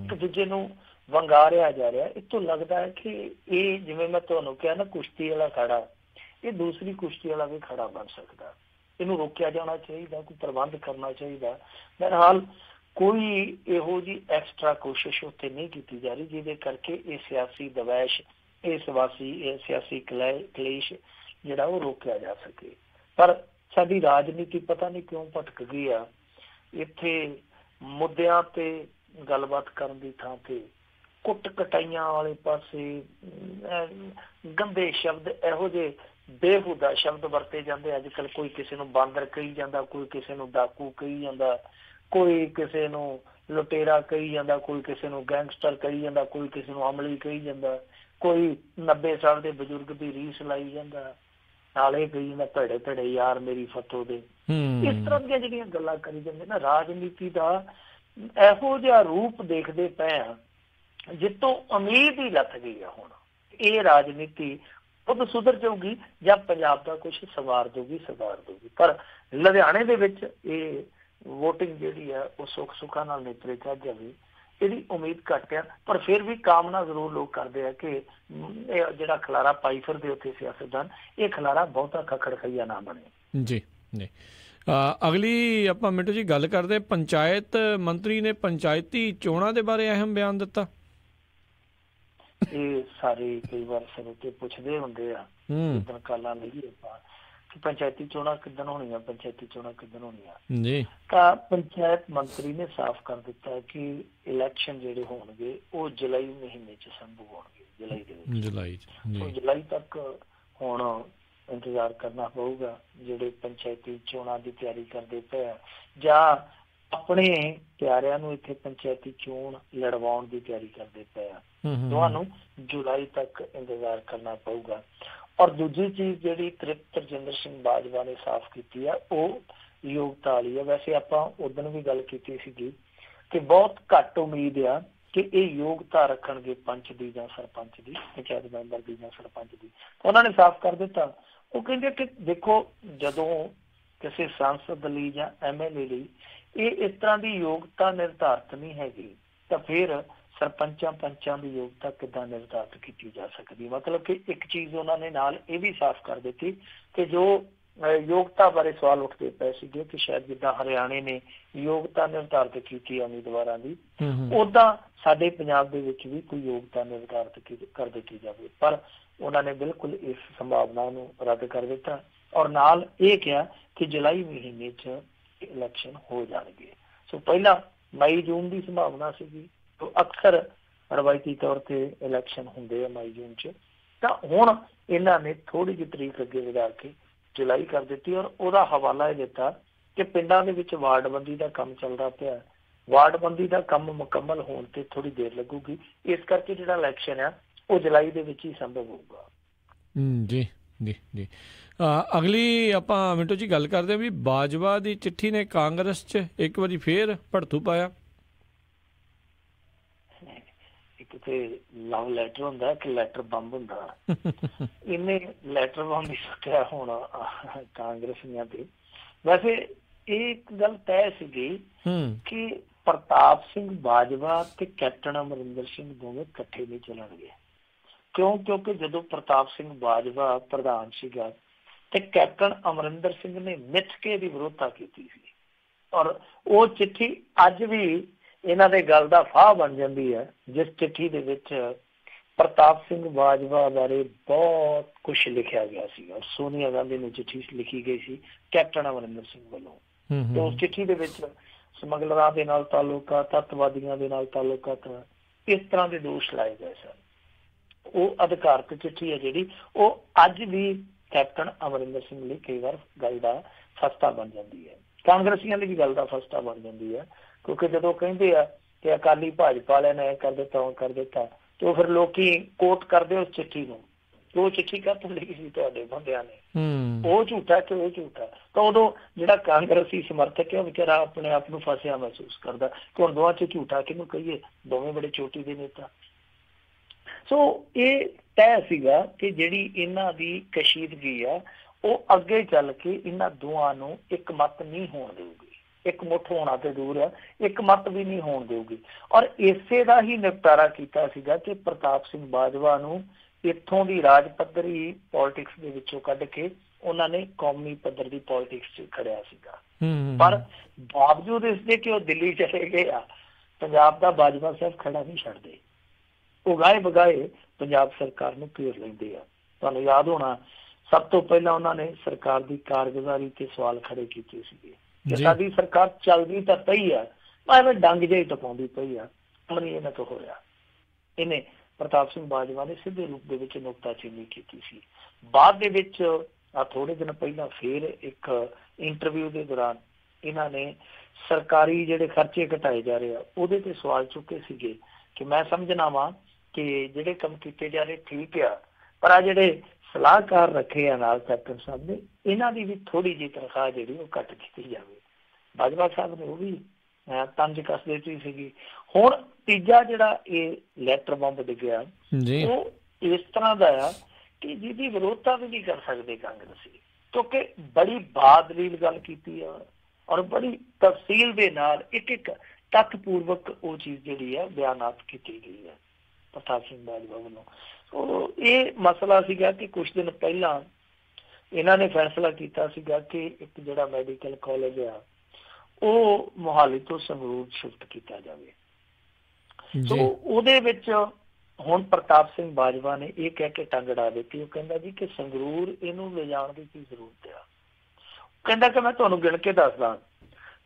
ਇੱਕ ਦੂਜੇ ਨੂੰ ਵੰਗਾਰਿਆ ਜਾ ਰਿਹਾ, ਇਹ ਤੋਂ ਲੱਗਦਾ ਹੈ ਕਿ ਇਹ, ਜਿਵੇਂ ਮੈਂ ਤੁਹਾਨੂੰ ਕਿਹਾ ਨਾ, ਕੁਸ਼ਤੀ ਵਾਲਾ ਖੜਾ, ਇਹ ਦੂਸਰੀ ਕੁਸ਼ਤੀ ਵਾਲਾ ਵੀ ਖੜਾ ਬਣ ਸਕਦਾ। ਇਹਨੂੰ ਰੋਕਿਆ ਜਾਣਾ ਚਾਹੀਦਾ, ਕੋਈ ਪ੍ਰਬੰਧ ਕਰਨਾ ਚਾਹੀਦਾ। ਬਹਰਹਾਲ ਕੋਈ ਇਹੋ ਜਿਹੀ ਐਕਸਟਰਾ ਕੋਸ਼ਿਸ਼ ਉੱਥੇ ਨਹੀਂ ਕੀਤੀ ਜਾ ਰਹੀ ਜਿਹਦੇ ਕਰਕੇ ਇਹ ਸਿਆਸੀ ਦਵੈਸ਼, ਇਹ ਸਿਆਸੀ ਕਲੇਸ਼ ਜਿਹੜਾ ਉਹ ਰੋਕਿਆ ਜਾ ਸਕੇ। ਪਰ ਸਾਡੀ ਰਾਜਨੀਤੀ ਪਤਾ ਨਹੀਂ ਕਿਉਂ ਭਟਕ ਗਈ ਆ। ਇੱਥੇ ਮੁੱਦਿਆਂ ਤੇ ਗੱਲਬਾਤ ਕਰਨ ਦੀ ਥਾਂ ਤੇ ਕੁੱਟ ਕਟਾਈਆਂ ਵਾਲੇ ਪਾਸੇ ਗੰਦੇ ਸ਼ਬਦ, ਇਹੋ ਜਿਹੇ ਬੇਹੂਦਾ ਸ਼ਬਦ ਵਰਤੇ ਜਾਂਦੇ ਅੱਜ ਕੱਲ੍ਹ। ਕੋਈ ਕਿਸੇ ਨੂੰ ਬਾਂਦਰ ਕਹੀ ਜਾਂਦਾ, ਕੋਈ ਕਿਸੇ ਨੂੰ ਡਾਕੂ ਕਹੀ ਜਾਂਦਾ, ਕੋਈ ਕਿਸੇ ਨੂੰ ਲੁਟੇਰਾ ਕਹੀ ਜਾਂਦਾ, ਕੋਈ ਕਿਸੇ ਨੂੰ ਗੈਂਗਸਟਰ ਕਹੀ ਜਾਂਦਾ, ਕੋਈ ਕਿਸੇ ਨੂੰ ਅਮਲੀ ਕਹੀ ਜਾਂਦਾ, ਕੋਈ 90 ਸਾਲ ਦੇ ਬਜ਼ੁਰਗ ਦੀ ਰੀਸ ਲਾਈ ਜਾਂਦਾ, ਨਾਲੇ ਕਹੀ ਜਾਂਦਾ ਭੜੇ ਭੜੇ ਯਾਰ ਮੇਰੀ ਫਤੋ ਦੇ। ਇਸ ਤਰ੍ਹਾਂ ਦੀਆਂ ਜਿਹੜੀਆਂ ਗੱਲਾਂ ਕਰੀ ਜਾਂਦੇ ਨਾ, ਰਾਜਨੀਤੀ ਦਾ ਇਹੋ ਜਿਹਾ ਰੂਪ ਦੇਖਦੇ ਪਏ ਆ ਜਿੱਤੋਂ ਉਮੀਦ ਹੀ ਲੱਥ ਗਈ ਆ। ਹੁਣ ਇਹ ਰਾਜਨੀਤੀ ਖੁਦ ਸੁਧਰ ਜਾਊਗੀ ਜਾਂ ਪੰਜਾਬ ਦਾ ਕੁਛ ਸਵਾਰ ਦਊਗੀ। ਪਰ ਲੁਧਿਆਣੇ ਦੇ ਵਿੱਚ ਇਹ ਵੋਟਿੰਗ ਜਿਹੜੀ ਆ ਉਹ ਸੁੱਖ ਸੁੱਖਾਂ ਨਾਲ ਨੇਪਰੇ ਚੜ੍ਹ ਜਾਵੇ, ਇਹਦੀ ਉਮੀਦ ਘੱਟ ਆ। ਪਰ ਫਿਰ ਵੀ ਕਾਮਨਾ ਜ਼ਰੂਰ ਲੋਕ ਕਰਦੇ ਆ ਕਿ ਇਹ ਜਿਹੜਾ ਖਲਾਰਾ ਪਾਈ ਫਿਰਦੇ ਉੱਥੇ ਸਿਆਸਤਦਾਨ, ਇਹ ਖਲਾਰਾ ਬਹੁਤਾ ਖੱਖੜ ਖਈਆ ਨਾ ਬਣੇ। ਜੀ ਜੀ। ਅਗਲੀ ਆਪਾਂ ਮਿੰਟੂ ਜੀ ਗੱਲ ਕਰਦੇ, ਪੰਚਾਇਤ ਮੰਤਰੀ ਨੇ ਪੰਚਾਇਤੀ ਚੋਣਾਂ ਦੇ ਬਾਰੇ ਅਹਿਮ ਬਿਆਨ ਦਿੱਤਾ। ਇਹ ਸਾਰੇ ਕਈ ਵਾਰ ਸਰੋਤੇ ਪੁੱਛਦੇ ਹੁੰਦੇ ਆ ਕਿੱਦਣ ਕਾਲਾਂ ਲਈਏ ਆਪਾਂ ਕਿ ਪੰਚਾਇਤੀ ਚੋਣਾਂ ਕਿੱਦਣ ਹੋਣੀਆਂ, ਪੰਚਾਇਤੀ ਚੋਣਾਂ ਕਿੱਦਣ ਹੋਣੀਆਂ ਜੀ। ਤਾਂ ਪੰਚਾਇਤ ਮੰਤਰੀ ਨੇ ਸਾਫ਼ ਕਰ ਦਿੱਤਾ ਕਿ ਇਲੈਕਸ਼ਨ ਜਿਹੜੇ ਹੋਣਗੇ ਉਹ ਜੁਲਾਈ ਮਹੀਨੇ ਚ ਸੰਭਵ ਹੋਣਗੇ। ਜੁਲਾਈ ਦੇ ਵਿੱਚ ਜੁਲਾਈ ਤੱਕ ਹੁਣ ਇੰਤਜ਼ਾਰ ਕਰਨਾ ਪਊਗਾ। ਜਿਹੜੇ ਪੰਚਾਇਤੀ ਚੋਣਾਂ ਦੀ ਤਿਆਰੀ ਕਰਦੇ ਪਏ ਆ ਜਾਂ ਆਪਣੇ ਪਿਆਰਿਆਂ ਨੂੰ ਇੱਥੇ ਪੰਚਾਇਤੀ ਚੋਣ ਲੜਵਾਉਣ ਦੀ ਤਿਆਰੀ ਕਰਦੇ ਪਏ ਆ, ਤੁਹਾਨੂੰ ਜੁਲਾਈ ਤੱਕ ਇੰਤਜ਼ਾਰ ਕਰਨਾ ਪਊਗਾ। ਔਰ ਦੂਜੀ ਚੀਜ਼ ਜਿਹੜੀ ਤ੍ਰਿਪਤ ਰਜਿੰਦਰ ਸਿੰਘ ਬਾਜਵਾ ਨੇ ਸਾਫ਼ ਕੀਤੀ ਆ, ਉਹ ਯੋਗਤਾ ਵਾਲੀ ਆ। ਵੈਸੇ ਆਪਾਂ ਉਦੋਂ ਵੀ ਗੱਲ ਕੀਤੀ ਸੀਗੀ ਕਿ ਬਹੁਤ ਘੱਟ ਉਮੀਦ ਆ ਕਿ ਇਹ ਯੋਗਤਾ ਰੱਖਣਗੇ ਪੰਚ ਦੀ ਜਾਂ ਸਰਪੰਚ ਦੀ, ਪੰਚਾਇਤ ਮੈਂਬਰ ਦੀ ਜਾਂ ਸਰਪੰਚ ਦੀ। ਉਹਨਾਂ ਨੇ ਸਾਫ਼ ਕਰ ਦਿੱਤਾ। ਉਹ ਕਹਿੰਦੇ ਕਿ ਦੇਖੋ, ਜਦੋਂ ਕਿਸੇ ਸੰਸਦ ਲਈ ਜਾਂ MLA ਲਈ ਇਹ ਇਸ ਤਰ੍ਹਾਂ ਦੀ ਯੋਗਤਾ ਨਿਰਧਾਰਤ ਨਹੀਂ ਹੈਗੀ, ਤਾਂ ਫਿਰ ਸਰਪੰਚਾਂ ਪੰਚਾਂ ਦੀ ਯੋਗਤਾ ਕਿੱਦਾਂ ਨਿਰਧਾਰਿਤ ਕੀਤੀ ਜਾ ਸਕਦੀ। ਮਤਲਬ ਕਿ ਇੱਕ ਚੀਜ਼ ਉਹਨਾਂ ਨੇ ਨਾਲ ਇਹ ਵੀ ਸਾਫ਼ ਕਰ ਦਿੱਤੀ ਕਿ ਜੋ ਯੋਗਤਾ ਬਾਰੇ ਸਵਾਲ ਉੱਠਦੇ ਪਏ ਸੀਗੇ ਕਿ ਸ਼ਾਇਦ ਜਿੱਦਾਂ ਹਰਿਆਣੇ ਨੇ ਯੋਗਤਾ ਨਿਰਧਾਰਿਤ ਕੀਤੀ ਹੈ ਉਮੀਦਵਾਰਾਂ ਦੀ, ਓਦਾਂ ਸਾਡੇ ਪੰਜਾਬ ਦੇ ਵਿੱਚ ਵੀ ਕੋਈ ਯੋਗਤਾ ਨਿਰਧਾਰਿਤ ਕਰ ਦਿੱਤੀ ਜਾਵੇ। ਪਰ ਉਹਨਾਂ ਨੇ ਬਿਲਕੁਲ ਇਸ ਸੰਭਾਵਨਾ ਨੂੰ ਰੱਦ ਕਰ ਦਿੱਤਾ ਔਰ ਨਾਲ ਇਹ ਕਿਹਾ ਕਿ ਜੁਲਾਈ ਮਹੀਨੇ 'ਚ ਇਲੈਕਸ਼ਨ ਹੋ ਜਾਣਗੇ। ਸੋ ਪਹਿਲਾਂ ਮਈ ਜੂਨ ਦੀ ਸੰਭਾਵਨਾ ਸੀਗੀ, ਅਕਸਰ ਰਵਾਇਤੀ ਤੌਰ ਤੇ ਇਲੈਕਸ਼ਨ ਹੁੰਦੇ ਆ ਮਈ ਜੂਨ 'ਚ, ਤਾਂ ਹੁਣ ਇਹਨਾਂ ਨੇ ਥੋੜ੍ਹੀ ਜਿਹੀ ਤਰੀਕ ਅੱਗੇ ਵਧਾ ਕੇ ਜੁਲਾਈ ਕਰ ਦਿੱਤੀ ਔਰ ਉਹਦਾ ਹਵਾਲਾ ਇਹ ਦਿੱਤਾ ਕਿ ਪਿੰਡਾਂ ਦੇ ਵਿੱਚ ਵਾਰਡਬੰਦੀ ਦਾ ਕੰਮ ਚੱਲਦਾ ਪਿਆ, ਵਾਰਡਬੰਦੀ ਦਾ ਕੰਮ ਮੁਕੰਮਲ ਹੋਣ ਤੇ ਥੋੜ੍ਹੀ ਦੇਰ ਲੱਗੂਗੀ, ਇਸ ਕਰਕੇ ਜਿਹੜਾ ਇਲੈਕਸ਼ਨ ਆ ਉਹ ਜੁਲਾਈ ਦੇ ਵਿੱਚ ਹੀ ਸੰਭਵ ਹੋਊਗਾ। ਜੀ ਜੀ ਜੀ। ਅਗਲੀ ਆਪਾਂ ਮਿੰਟੋ ਜੀ ਗੱਲ ਕਰਦੇ ਵੀ ਬਾਜਵਾ ਦੀ ਚਿੱਠੀ ਨੇ ਕਾਂਗਰਸ 'ਚ ਇੱਕ ਵਾਰੀ ਫੇਰ ਭੜਥੂ ਪਾਇਆ। ਇੱਕ ਤੇ ਲਵ ਲੈਟਰ ਹੁੰਦਾ ਕਿ ਲੈਟਰ ਬੰਬ ਹੁੰਦਾ, ਇਹਨੇ ਲੈਟਰ ਬੰਬ ਹੀ ਸੁੱਟਿਆ ਹੁਣ ਕਾਂਗਰਸੀਆਂ ਤੇ। ਵੈਸੇ ਇਹ ਇੱਕ ਗੱਲ ਤੈਅ ਸੀਗੀ ਕਿ ਪ੍ਰਤਾਪ ਸਿੰਘ ਬਾਜਵਾ ਤੇ ਕੈਪਟਨ ਅਮਰਿੰਦਰ ਸਿੰਘ ਦੋਵੇਂ ਇਕੱਠੇ ਨਹੀਂ ਚੱਲਣਗੇ। ਕਿਉਂਕਿ ਜਦੋਂ ਪ੍ਰਤਾਪ ਸਿੰਘ ਬਾਜਵਾ ਪ੍ਰਧਾਨ ਸੀਗਾ ਤੇ ਕੈਪਟਨ ਅਮਰਿੰਦਰ ਸਿੰਘ ਨੇ ਮਿੱਥ ਕੇ ਦੀ ਵਿਰੋਧਤਾ ਕੀਤੀ ਸੀ ਔਰ ਉਹ ਚਿੱਠੀ ਅੱਜ ਵੀ ਇਹਨਾਂ ਦੇ ਗੱਲ ਦਾ ਫਾਹ ਬਣ ਜਾਂਦੀ ਹੈ, ਜਿਸ ਚਿੱਠੀ ਦੇ ਵਿੱਚ ਪ੍ਰਤਾਪ ਸਿੰਘ ਬਾਜਵਾ ਬਾਰੇ ਬਹੁਤ ਕੁਛ ਲਿਖਿਆ ਗਿਆ ਸੀ ਔਰ ਸੋਨੀਆ ਗਾਂਧੀ ਨੂੰ ਚਿੱਠੀ ਲਿਖੀ ਗਈ ਸੀ ਕੈਪਟਨ ਅਮਰਿੰਦਰ ਸਿੰਘ ਵੱਲੋਂ। ਤੇ ਉਸ ਚਿੱਠੀ ਦੇ ਵਿੱਚ ਸਮਗਲਰਾਂ ਦੇ ਨਾਲ ਤਾਲੁਕਾਤ, ਅੱਤਵਾਦੀਆਂ ਦੇ ਨਾਲ ਤਾਲੁਕਾਤ, ਇਸ ਤਰ੍ਹਾਂ ਦੇ ਦੋਸ਼ ਲਾਏ ਗਏ ਸਨ। ਉਹ ਅਧਿਕਾਰਤ ਚਿੱਠੀ ਹੈ ਜਿਹੜੀ, ਉਹ ਅੱਜ ਵੀ ਕੈਪਟਨ ਅਮਰਿੰਦਰ ਸਿੰਘ ਲਈ ਕਈ ਵਾਰ ਗੱਲ ਦਾ ਫਸਟਾ ਬਣ ਜਾਂਦੀ ਹੈ, ਕਾਂਗਰਸੀਆਂ ਲਈ ਵੀ ਗੱਲ ਦਾ ਫਸਟਾ ਬਣ ਜਾਂਦੀ ਹੈ। ਕਿਉਂਕਿ ਜਦੋਂ ਕਹਿੰਦੇ ਆ ਕਿ ਅਕਾਲੀ ਭਾਜਪਾ ਵਾਲਿਆਂ ਨੇ ਕਰ ਦਿੱਤਾ ਉਹ ਕਰ ਦਿੱਤਾ, ਤੇ ਉਹ ਫਿਰ ਲੋਕੀ ਕੋਟ ਕਰਦੇ ਉਸ ਚਿੱਠੀ ਨੂੰ, ਉਹ ਚਿੱਠੀ ਕਾਹਤੋਂ ਲਿਖੀ ਸੀ ਤੁਹਾਡੇ ਬੰਦਿਆਂ ਨੇ, ਉਹ ਝੂਠਾ ਕਿ ਉਹ ਝੂਠਾ। ਤਾਂ ਉਦੋਂ ਜਿਹੜਾ ਕਾਂਗਰਸੀ ਸਮਰਥਕ ਹੈ ਉਹ ਵਿਚਾਰਾ ਆਪਣੇ ਆਪ ਨੂੰ ਫਸਿਆ ਮਹਿਸੂਸ ਕਰਦਾ ਕਿ ਹੁਣ ਦੋਵਾਂ 'ਚ ਝੂਠਾ ਕਿਹਨੂੰ ਕਹੀਏ, ਦੋਵੇਂ ਬੜੇ ਚੋਟੀ ਦੇ ਨੇਤਾ। ਸੋ ਇਹ ਤੈਅ ਸੀਗਾ ਕਿ ਜਿਹੜੀ ਇਹਨਾਂ ਦੀ ਕਸ਼ੀਦਗੀ ਆ ਉਹ ਅੱਗੇ ਚੱਲ ਕੇ ਇਹਨਾਂ ਦੋਵਾਂ ਨੂੰ ਇੱਕ ਮਤ ਨਹੀਂ ਹੋਣ ਦੇਊਗੀ, ਇੱਕ ਮੁੱਠ ਹੋਣਾ ਤੇ ਦੂਰ ਆ, ਇੱਕ ਮਤ ਵੀ ਨਹੀਂ ਹੋਣ ਦੇਊਗੀ। ਔਰ ਇਸੇ ਦਾ ਹੀ ਨਿਪਟਾਰਾ ਕੀਤਾ ਸੀਗਾ ਕਿ ਪ੍ਰਤਾਪ ਸਿੰਘ ਬਾਜਵਾ ਨੂੰ ਇੱਥੋਂ ਦੀ ਰਾਜ ਪੱਧਰੀ ਪੋਲਿਟਿਕਸ ਦੇ ਵਿੱਚੋਂ ਕੱਢ ਕੇ ਉਹਨਾਂ ਨੇ ਕੌਮੀ ਪੱਧਰ ਦੀ ਪੋਲਿਟਿਕਸ 'ਚ ਖੜਿਆ ਸੀਗਾ। ਪਰ ਬਾਵਜੂਦ ਇਸਦੇ ਕਿ ਉਹ ਦਿੱਲੀ ਚਲੇ ਗਏ ਆ, ਪੰਜਾਬ ਦਾ ਬਾਜਵਾ ਸਾਹਿਬ ਖੜਾ ਨਹੀਂ ਛੱਡਦੇ, ਉਹ ਗਾਏ ਬਗਾਏ ਪੰਜਾਬ ਸਰਕਾਰ ਨੂੰ ਘੇਰ ਲੈਂਦੇ ਆ। ਤੁਹਾਨੂੰ ਯਾਦ ਹੋਣਾ ਸਭ ਤੋਂ ਪਹਿਲਾਂ ਉਹਨਾਂ ਨੇ ਸਰਕਾਰ ਦੀ ਕਾਰਗੁਜ਼ਾਰੀ ਤੇ ਸਵਾਲ ਖੜੇ ਕੀਤੇ ਸੀਗੇ ਕਿ ਸਾਡੀ ਸਰਕਾਰ ਚੱਲਦੀ ਤਾਂ ਪਈ ਆ, ਪਰ ਡੰਗ ਜਿਹੀ ਟਪਾਉਂਦੀ ਪਈ ਆ, ਹੁਣ ਨਹੀਂ ਇਹਨਾਂ ਤੋਂ ਹੋਇਆ। ਇਹਨੇ ਪ੍ਰਤਾਪ ਸਿੰਘ ਬਾਜਵਾ ਨੇ ਸਿੱਧੇ ਰੂਪ ਦੇ ਵਿੱਚ ਨੁਕਤਾਚੀਨੀ ਕੀਤੀ ਸੀ। ਬਾਅਦ ਦੇ ਵਿੱਚ ਥੋੜੇ ਦਿਨ ਪਹਿਲਾਂ ਫੇਰ ਇੱਕ ਇੰਟਰਵਿਊ ਦੇ ਦੌਰਾਨ ਇਹਨਾਂ ਨੇ ਸਰਕਾਰੀ ਜਿਹੜੇ ਖਰਚੇ ਘਟਾਏ ਜਾ ਰਹੇ ਆ ਉਹਦੇ ਤੇ ਸਵਾਲ ਚੁੱਕੇ ਸੀਗੇ ਕਿ ਮੈਂ ਸਮਝਣਾ ਵਾ ਕਿ ਜਿਹੜੇ ਕੰਮ ਕੀਤੇ ਜਾ ਰਹੇ ਠੀਕ ਆ, ਪਰ ਆ ਜਿਹੜੇ ਸਲਾਹਕਾਰ ਰੱਖੇ ਆ ਨਾਲ ਕੈਪਟਨ ਸਾਹਿਬ ਨੇ, ਇਹਨਾਂ ਦੀ ਵੀ ਥੋੜੀ ਜਿਹੀ ਤਨਖਾਹ ਜਿਹੜੀ ਉਹ ਘੱਟ ਕੀਤੀ ਜਾਵੇ। ਬਾਜਵਾ ਸਾਹਿਬ ਨੇ ਉਹ ਵੀ ਤੰਜ ਕੱਸ ਦਿੱਤੀ ਸੀਗੀ। ਹੁਣ ਤੀਜਾ ਜਿਹੜਾ ਇਹ ਲੈਟਰ ਬੰਬ ਡਿੱਗਿਆ ਉਹ ਇਸ ਤਰ੍ਹਾਂ ਦਾ ਆ ਕਿ ਜਿਹਦੀ ਵਿਰੋਧਤਾ ਵੀ ਨਹੀਂ ਕਰ ਸਕਦੇ ਕਾਂਗਰਸੀ, ਕਿਉਂਕਿ ਬੜੀ ਬਾਦਲੀਲ ਗੱਲ ਕੀਤੀ ਆ ਔਰ ਬੜੀ ਤਫਸੀਲ ਦੇ ਨਾਲ ਇੱਕ ਇੱਕ ਤੱਥ ਪੂਰਵਕ ਉਹ ਚੀਜ਼ ਜਿਹੜੀ ਆ ਬਿਆਨਾਤ ਕੀਤੀ ਗਈ ਹੈ ਪ੍ਰਤਾਪ ਸਿੰਘ ਬਾਜਵਾ ਵੱਲੋਂ। ਸੋ ਇਹ ਮਸਲਾ ਸੀਗਾ ਕਿ ਕੁਛ ਦਿਨ ਪਹਿਲਾਂ ਇਹਨਾਂ ਨੇ ਫੈਸਲਾ ਕੀਤਾ ਸੀਗਾ ਕਿ ਇੱਕ ਜਿਹੜਾ ਮੈਡੀਕਲ ਕਾਲਜ ਆ ਉਹ ਮੋਹਾਲੀ ਤੋਂ ਸੰਗਰੂਰ ਸ਼ਿਫਟ ਕੀਤਾ ਜਾਵੇ। ਸੋ ਉਹਦੇ ਵਿੱਚ ਹੁਣ ਪ੍ਰਤਾਪ ਸਿੰਘ ਬਾਜਵਾ ਨੇ ਇਹ ਕਹਿ ਕੇ ਟੰਗ ਅੜਾ ਦਿੱਤੀ, ਉਹ ਕਹਿੰਦਾ ਜੀ ਕਿ ਸੰਗਰੂਰ ਇਹਨੂੰ ਲਿਜਾਣ ਦੀ ਕੀ ਜ਼ਰੂਰਤ ਆ। ਕਹਿੰਦਾ ਕਿ ਮੈਂ ਤੁਹਾਨੂੰ ਗਿਣ ਕੇ ਦੱਸਦਾ,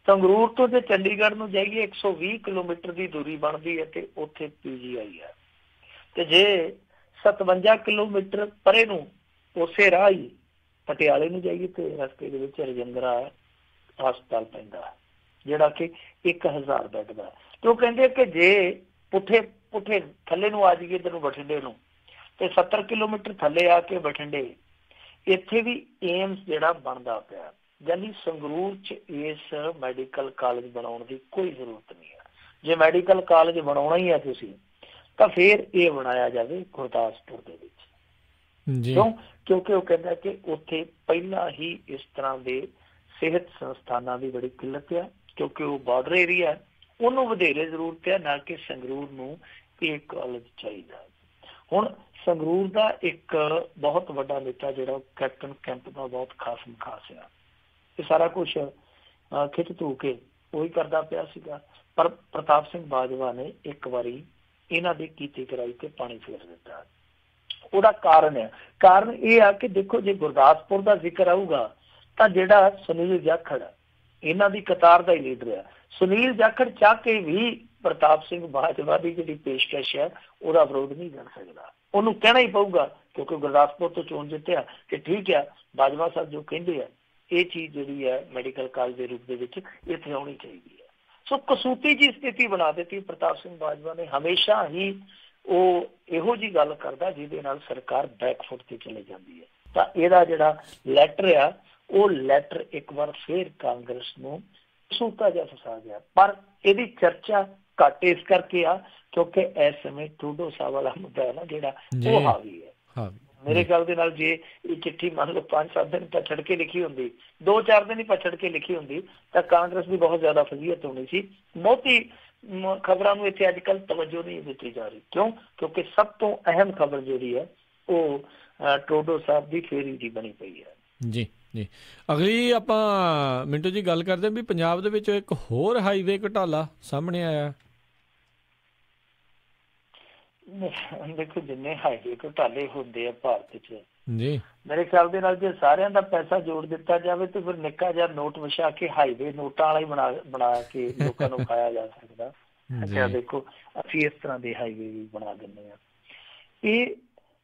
ਸੰਗਰੂਰ ਤੋਂ ਜੇ ਚੰਡੀਗੜ੍ਹ ਨੂੰ ਜਾਈਏ 120 ਕਿਲੋਮੀਟਰ ਦੀ ਦੂਰੀ ਬਣਦੀ ਹੈ ਤੇ ਉੱਥੇ PGI ਆ, ਤੇ ਜੇ 57 ਕਿਲੋਮੀਟਰ ਪਰੇ ਨੂੰ ਉਸੇ ਰਾਹ ਹੀ ਪਟਿਆਲੇ ਨੂੰ ਜਾਈਏ ਤੇ ਰਸਤੇ ਦੇ ਵਿੱਚ ਰਜਿੰਦਰਾ ਹਸਪਤਾਲ ਪੈਂਦਾ ਜਿਹੜਾ ਕਿ 1000 ਬੈੱਡ ਦਾ। ਤੇ ਉਹ ਕਹਿੰਦੇ ਕਿ ਜੇ ਪੁੱਠੇ ਥੱਲੇ ਨੂੰ ਆ ਜਾਈਏ ਇੱਧਰ ਨੂੰ ਬਠਿੰਡੇ ਨੂੰ ਤੇ 70 ਕਿਲੋਮੀਟਰ ਥੱਲੇ ਆ ਕੇ ਬਠਿੰਡੇ ਇੱਥੇ ਵੀ ਏਮਸ ਜਿਹੜਾ ਬਣਦਾ ਪਿਆ, ਯਾਨੀ ਸੰਗਰੂਰ 'ਚ ਇਸ ਮੈਡੀਕਲ ਕਾਲਜ ਬਣਾਉਣ ਦੀ ਕੋਈ ਜ਼ਰੂਰਤ ਨਹੀਂ ਹੈ। ਜੇ ਮੈਡੀਕਲ ਕਾਲਜ ਬਣਾਉਣਾ ਹੀ ਹੈ ਤੁਸੀਂ ਤਾਂ ਫਿਰ ਇਹ ਬਣਾਇਆ ਜਾਵੇ ਗੁਰਦਾਸਪੁਰ ਦੇ ਵਿੱਚ। ਕਿਉਂਕਿ ਉਹ ਕਹਿੰਦਾ ਕਿ ਉੱਥੇ ਪਹਿਲਾਂ ਹੀ ਇਸ ਤਰ੍ਹਾਂ ਦੇ ਸਿਹਤ ਸੰਸਥਾਨਾਂ ਦੀ ਬੜੀ ਕਿੱਲਤ ਆ, ਕਿਉਂਕਿ ਉਹ ਬਾਰਡਰ ਏਰੀਆ, ਉਹਨੂੰ ਵਧੇਰੇ ਜ਼ਰੂਰਤ ਹੈ, ਨਾ ਕਿ ਸੰਗਰੂਰ ਨੂੰ ਇਹ ਕਾਲਜ ਚਾਹੀਦਾ। ਹੁਣ ਸੰਗਰੂਰ ਦਾ ਇੱਕ ਬਹੁਤ ਵੱਡਾ ਨੇਤਾ ਜਿਹੜਾ ਕੈਪਟਨ ਕੈਂਪ ਦਾ ਬਹੁਤ ਖਾਸ ਮਖਾਸ ਆ। ਇਹ ਸਾਰਾ ਕੁਝ ਖਿੱਚ ਧੂ ਕੇ ਉਹੀ ਕਰਦਾ ਪਿਆ ਸੀਗਾ, ਪਰ ਪ੍ਰਤਾਪ ਸਿੰਘ ਬਾਜਵਾ ਨੇ ਇੱਕ ਵਾਰੀ ਇਹਨਾਂ ਦੀ ਕੀਤੀ ਕਰਾਈ ਤੇ ਪਾਣੀ ਫੇਰ ਦਿੱਤਾ। ਉਹਦਾ ਕਾਰਨ ਇਹ ਆ ਕਿ ਦੇਖੋ, ਜੇ ਗੁਰਦਾਸਪੁਰ ਦਾ ਜ਼ਿਕਰ ਆਊਗਾ ਤਾਂ ਜਿਹੜਾ ਸੁਨੀਲ ਜਾਖੜ ਇਹਨਾਂ ਦੀ ਕਤਾਰ ਦਾ ਹੀ ਲੀਡਰ ਆ, ਸੁਨੀਲ ਜਾਖੜ ਚਾਹ ਕੇ ਵੀ ਪ੍ਰਤਾਪ ਸਿੰਘ ਬਾਜਵਾ ਦੀ ਜਿਹੜੀ ਪੇਸ਼ਕਸ਼ ਹੈ ਉਹਦਾ ਵਿਰੋਧ ਨਹੀਂ ਕਰ ਸਕਦਾ। ਉਹਨੂੰ ਕਹਿਣਾ ਹੀ ਪਊਗਾ, ਕਿਉਂਕਿ ਗੁਰਦਾਸਪੁਰ ਤੋਂ ਚੋਣ ਜਿੱਤਿਆ ਕਿ ਠੀਕ ਆ, ਬਾਜਵਾ ਸਾਹਿਬ ਜੋ ਕਹਿੰਦੇ ਆ ਇਹ ਚੀਜ਼ ਜਿਹੜੀ ਹੈ ਮੈਡੀਕਲ ਕਾਲਜ ਦੇ ਰੂਪ ਦੇ ਵਿੱਚ ਇੱਥੇ ਆਉਣੀ ਚਾਹੀਦੀ ਹੈ। ਸੋ ਕਸੂਤੀ ਜੀ ਸਥਿਤੀ ਬਣਾ ਦਿੱਤੀ। ਪ੍ਰਤਾਪ ਸਿੰਘ ਬਾਜਵਾ ਨੇ ਹਮੇਸ਼ਾ ਹੀ ਉਹ ਇਹੋ ਜਿਹੀ ਗੱਲ ਕਰਦਾ ਜਿਹਦੇ ਨਾਲ ਸਰਕਾਰ ਬੈਕਫੁੱਟ ਤੇ ਚਲੇ ਜਾਂਦੀ ਹੈ। ਤਾਂ ਇਹਦਾ ਜਿਹੜਾ ਲੈਟਰ ਆ, ਉਹ ਲੈਟਰ ਇੱਕ ਵਾਰ ਫੇਰ ਕਾਂਗਰਸ ਨੂੰ ਕਸੂਤਾ ਜਿਹਾ ਫਸਾ ਗਿਆ। ਪਰ ਇਹਦੀ ਚਰਚਾ ਘੱਟ ਇਸ ਕਰਕੇ ਆ ਕਿਉਂਕਿ ਇਸ ਸਮੇਂ ਟਰੂਡੋ ਸਾਹਿਬ ਵਾਲਾ ਮੁੱਦਾ ਹੈ ਨਾ ਜਿਹੜਾ, ਉਹ ਹਾਵੀ ਹੈ। ਮੇਰੇ ਖਿਆਲ ਦੇ ਨਾਲ ਜੇ ਇਹ ਚਿੱਠੀ ਮੰਨ ਲਓ 5-7 ਦਿਨ ਪਛੜ ਕੇ ਲਿਖੀ ਹੁੰਦੀ, 2-4 ਦਿਨ ਹੀ ਪਛੜ ਕੇ ਲਿਖੀ ਹੁੰਦੀ, ਤਾਂ ਕਾਂਗਰਸ ਦੀ ਬਹੁਤ ਜ਼ਿਆਦਾ ਫਜ਼ੀਅਤ ਹੋਣੀ ਸੀ। ਬਹੁਤੀ ਖਬਰਾਂ ਨੂੰ ਇੱਥੇ ਅੱਜ ਕੱਲ੍ਹ ਤਵੱਜੋ ਨਹੀਂ ਦਿੱਤੀ ਜਾ ਰਹੀ। ਕਿਉਂਕਿ ਸਭ ਤੋਂ ਅਹਿਮ ਖਬਰ ਜਿਹੜੀ ਹੈ ਉਹ ਟਰੂਡੋ ਸਾਹਿਬ ਦੀ ਫੇਰੀ ਦੀ ਬਣੀ ਪਈ ਹੈ। ਜੀ ਜੀ, ਅਗਲੀ ਆਪਾਂ ਮਿੰਟੂ ਜੀ ਗੱਲ ਕਰਦੇ ਵੀ ਪੰਜਾਬ ਦੇ ਵਿੱਚ ਇੱਕ ਹੋਰ ਹਾਈਵੇ ਘੁਟਾਲਾ ਸਾਹਮਣੇ ਆਇਆ। ਦੇਖੋ, ਜਿੰਨੇ ਹਾਈਵੇ ਘੁਟਾਲੇ ਹੁੰਦੇ ਆ ਭਾਰਤ 'ਚ ਜੀ, ਮੇਰੇ ਖਿਆਲ ਦੇ ਨਾਲ ਜੇ ਸਾਰਿਆਂ ਦਾ ਪੈਸਾ ਜੋੜ ਦਿੱਤਾ ਜਾਵੇ ਤੇ ਫਿਰ ਨਿੱਕਾ ਜਿਹਾ ਨੋਟ ਵਿਛਾ ਕੇ ਹਾਈਵੇ ਨੋਟਾਂ ਵਾਲਾ ਹੀ ਬਣਾ ਕੇ ਲੋਕਾਂ ਨੂੰ ਖਾਇਆ ਜਾ ਸਕਦਾ। ਅੱਛਾ ਦੇਖੋ, ਅਸੀਂ ਇਸ ਤਰ੍ਹਾਂ ਦੇ ਹਾਈਵੇ ਵੀ ਬਣਾ ਦਿੰਦੇ ਹਾਂ। ਇਹ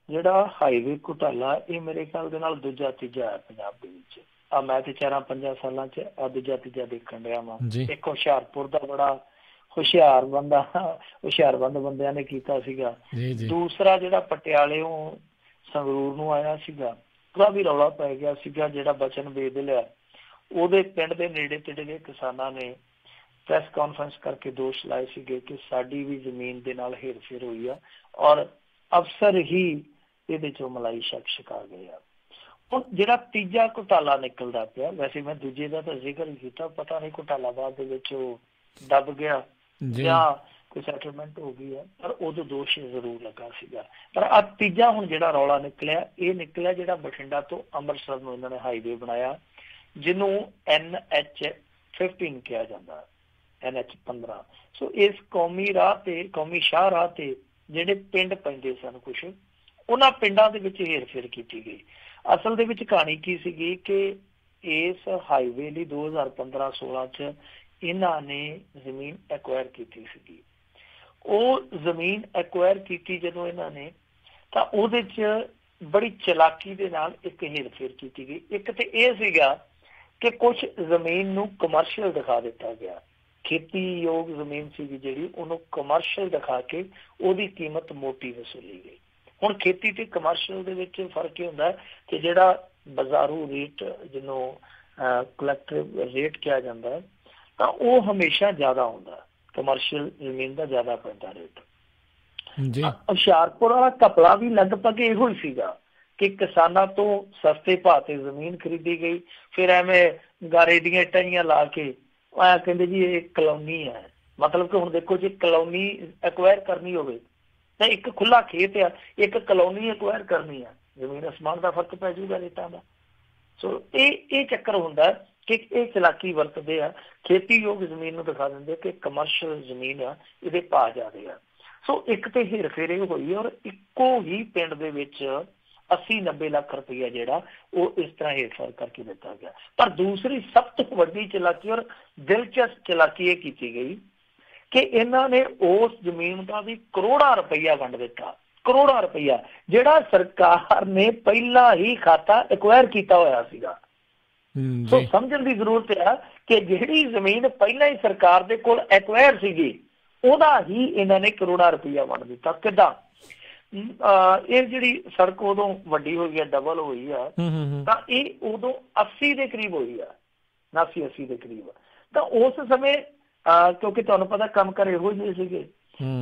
ਜਿਹੜਾ ਹਾਈਵੇ ਘੁਟਾਲਾ ਇਹ ਮੇਰੇ ਖਿਆਲ ਦੇ ਨਾਲ ਦੂਜਾ ਤੀਜਾ ਹੈ ਪੰਜਾਬ ਦੇ ਵਿੱਚ। ਮੈਂ ਤੇ 4-5 ਸਾਲਾਂ 'ਚ ਦੂਜਾ ਤੀਜਾ ਦੇਖਣ ਰਿਹਾ ਵਾਂ। ਇੱਕ ਹੁਸ਼ਿਆਰਪੁਰ ਦਾ ਬੜਾ ਹੁਸ਼ਿਆਰਬੰਦ ਬੰਦਿਆਂ ਨੇ ਕੀਤਾ ਸੀਗਾ। ਦੂਸਰਾ ਜਿਹੜਾ ਪਟਿਆਲੇੋਂ ਸੰਗਰੂਰ ਨੂੰ ਆਇਆ ਸੀਗਾ, ਉਹਦਾ ਵੀ ਰੌਲਾ ਪੈ ਗਿਆ ਸੀਗਾ। ਜਿਹੜਾ ਬਚਨ ਬੇਦਿਲ ਆ, ਉਹਦੇ ਪਿੰਡ ਦੇ ਨੇੜੇ ਤੇੜੇ ਦੇ ਕਿਸਾਨਾਂ ਨੇ ਪ੍ਰੈਸ ਕਾਨਫਰੰਸ ਕਰਕੇ ਦੋਸ਼ ਲਾਏ ਸੀਗੇ ਕਿ ਸਾਡੀ ਵੀ ਜ਼ਮੀਨ ਦੇ ਨਾਲ ਹੇਰ ਫੇਰ ਹੋਈ ਆ ਔਰ ਅਫਸਰ ਹੀ ਇਹਦੇ ਚੋਂ ਮਲਾਈ ਛਕਾ ਗਏ ਆ। ਹੁਣ ਜਿਹੜਾ ਤੀਜਾ ਘੁਟਾਲਾ ਨਿਕਲਦਾ ਪਿਆ, ਵੈਸੇ ਮੈਂ ਦੂਜੇ ਦਾ ਤਾਂ ਜ਼ਿਕਰ ਹੀ ਕੀਤਾ, ਪਤਾ ਨਹੀਂ ਘੁਟਾਲਾ ਬਾਅਦ ਦੇ ਵਿੱਚ ਉਹ ਦੱਬ ਗਿਆ ਜਾਂ ਕੋਈ ਸੈਟਲਮੈਂਟ ਹੋ ਗਈ ਹੈ, ਪਰ ਉਦੋਂ ਦੋਸ਼ ਜ਼ਰੂਰ ਲੱਗਾ ਸੀਗਾ। ਪਰ ਆ ਤੀਜਾ ਹੁਣ ਜਿਹੜਾ ਰੌਲਾ ਨਿਕਲਿਆ, ਇਹ ਨਿਕਲਿਆ ਜਿਹੜਾ ਬਠਿੰਡਾ ਤੋਂ ਅੰਮ੍ਰਿਤਸਰ ਨੂੰ ਇਹਨਾਂ ਨੇ ਹਾਈਵੇ ਬਣਾਇਆ, ਜਿਹਨੂੰ NH-15 ਕਿਹਾ ਜਾਂਦਾ, NH-15। ਸੋ ਇਸ ਕੌਮੀ ਸ਼ਾਹਰਾਹ ਤੇ ਜਿਹੜੇ ਪਿੰਡ ਪੈਂਦੇ ਸਨ, ਕੁਛ ਉਹਨਾਂ ਪਿੰਡਾਂ ਦੇ ਵਿੱਚ ਹੇਰ ਫੇਰ ਕੀਤੀ ਗਈ। ਅਸਲ ਦੇ ਵਿੱਚ ਕਹਾਣੀ ਕੀ ਸੀਗੀ ਕਿ ਇਸ ਹਾਈਵੇ ਲਈ 2015-16 ਚ ਇਹਨਾਂ ਨੇ ਜ਼ਮੀਨ ਐਕਵਾਇਰ ਕੀਤੀ ਸੀਗੀ। ਉਹ ਜ਼ਮੀਨ ਐਕਵਾਇਰ ਕੀਤੀ ਜਦੋਂ ਇਹਨਾਂ ਨੇ, ਤਾਂ ਉਹਦੇ ਚ ਬੜੀ ਚਲਾਕੀ ਦੇ ਨਾਲ ਇੱਕ ਹੇਰ ਫੇਰ ਕੀਤੀ ਗਈ। ਇੱਕ ਤੇ ਇਹ ਸੀਗਾ ਕਿ ਕੁਛ ਜ਼ਮੀਨ ਨੂੰ ਕਮਰਸ਼ੀਅਲ ਦਿਖਾ ਦਿੱਤਾ ਗਿਆ, ਖੇਤੀਯੋਗ ਜ਼ਮੀਨ ਸੀਗੀ ਜਿਹੜੀ, ਉਹਨੂੰ ਕਮਰਸ਼ੀਅਲ ਦਿਖਾ ਕੇ ਉਹਦੀ ਕੀਮਤ ਮੋਟੀ ਵਸੂਲੀ ਗਈ। ਹੁਣ ਖੇਤੀ ਤੇ ਕਮਰਸ਼ੀਅਲ ਦੇ ਵਿੱਚ ਫਰਕ ਇਹ ਹੁੰਦਾ ਕਿ ਜਿਹੜਾ ਬਾਜ਼ਾਰੂ ਰੇਟ, ਜਿਹਨੂੰ ਕਲੈਕਟਿਵ ਰੇਟ ਕਿਹਾ ਜਾਂਦਾ, ਤਾਂ ਉਹ ਹਮੇਸ਼ਾ ਜ਼ਿਆਦਾ ਹੁੰਦਾ, ਕਮਰਸ਼ੀਅਲ ਜ਼ਮੀਨ ਦਾ ਜ਼ਿਆਦਾ ਪੈਂਦਾ ਰੇਟ। ਹੁਸ਼ਿਆਰਪੁਰ ਵਾਲਾ ਘਪਲਾ ਵੀ ਲਗਭਗ ਇਹੋ ਹੀ ਸੀਗਾ ਕਿ ਕਿਸਾਨਾਂ ਤੋਂ ਸਸਤੇ ਭਾਅ ਤੇ ਜ਼ਮੀਨ ਖਰੀਦੀ ਗਈ, ਫਿਰ ਐਵੇਂ ਗਾਰੇ ਦੀਆਂ ਟਾਈਆਂ ਲਾ ਕੇ ਆਇਆ ਕਹਿੰਦੇ ਜੀ ਇਹ ਕਲੋਨੀ ਹੈ। ਮਤਲਬ ਕਿ ਹੁਣ ਦੇਖੋ, ਜੇ ਕਲੋਨੀ ਐਕਵਾਇਰ ਕਰਨੀ ਹੋਵੇ ਤਾਂ ਇੱਕ ਖੁੱਲਾ ਖੇਤ ਆ, ਇੱਕ ਕਲੋਨੀ ਐਕਵਾਇਰ ਕਰਨੀ ਆ, ਜ਼ਮੀਨ ਅਸਮਾਨ ਦਾ ਫਰਕ ਪੈ ਜਾਊਗਾ ਰੇਟਾਂ ਦਾ। ਸੋ ਇਹ ਚੱਕਰ ਹੁੰਦਾ ਕਿ ਇਹ ਚਲਾਕੀ ਵਰਤਦੇ ਆ, ਖੇਤੀਯੋਗ ਜ਼ਮੀਨ ਨੂੰ ਦਿਖਾ ਦਿੰਦੇ ਕਿ ਕਮਰਸ਼ੀਅਲ ਜ਼ਮੀਨ ਆ, ਇਹਦੇ ਭਾਅ ਜ਼ਿਆਦੇ ਆ। ਸੋ ਇੱਕ ਤੇ ਹੇਰ ਫੇਰ ਇਹ ਹੋਈ ਔਰ ਇੱਕੋ ਹੀ ਪਿੰਡ ਦੇ ਵਿੱਚ 80-90 ਲੱਖ ਰੁਪਈਆ ਜਿਹੜਾ ਉਹ ਇਸ ਤਰ੍ਹਾਂ ਹੇਰ ਫੇਰ ਕਰਕੇ ਦਿੱਤਾ ਗਿਆ। ਪਰ ਦੂਸਰੀ ਸਭ ਤੋਂ ਵੱਡੀ ਚਲਾਕੀ ਔਰ ਦਿਲਚਸਪ ਚਲਾਕੀ ਇਹ ਕੀਤੀ ਗਈ ਕਿ ਇਹਨਾਂ ਨੇ ਉਸ ਜ਼ਮੀਨ ਦਾ ਵੀ ਕਰੋੜਾਂ ਰੁਪਈਆ ਵੰਡ ਦਿੱਤਾ। ਕਰੋੜਾਂ ਰੁਪਈਆ ਜਿਹੜਾ ਸਰਕਾਰ ਨੇ ਪਹਿਲਾਂ ਹੀ ਖਾਤਾ ਐਕਵਾਇਰ ਕੀਤਾ ਹੋਇਆ ਸੀਗਾ। ਸੋ ਸਮਝਣ ਦੀ ਜ਼ਰੂਰਤ ਹੈ ਕਿ ਜਿਹੜੀ ਜ਼ਮੀਨ ਪਹਿਲਾਂ ਹੀ ਸਰਕਾਰ ਦੇ ਕੋਲ ਐਕਵਾਇਰ ਸੀਗੀ, ਉਹਦਾ ਹੀ ਇਹਨਾਂ ਨੇ ਕਰੋੜਾਂ ਰੁਪਈਆ ਵੰਡ ਦਿੱਤਾ। ਕਿੱਦਾਂ? ਇਹ ਜਿਹੜੀ ਸੜਕ ਉਦੋਂ ਵੱਡੀ ਹੋਈ ਆ, ਡਬਲ ਹੋਈ ਆ, ਤਾਂ ਇਹ ਉਦੋਂ 80 ਦੇ ਕਰੀਬ ਹੋਈ ਆ, 79-80 ਦੇ ਕਰੀਬ। ਤਾਂ ਉਸ ਸਮੇਂ ਕਿਉਂਕਿ ਤੁਹਾਨੂੰ ਪਤਾ ਕੰਮ ਕਰ ਇਹੋ ਜਿਹੇ ਸੀਗੇ,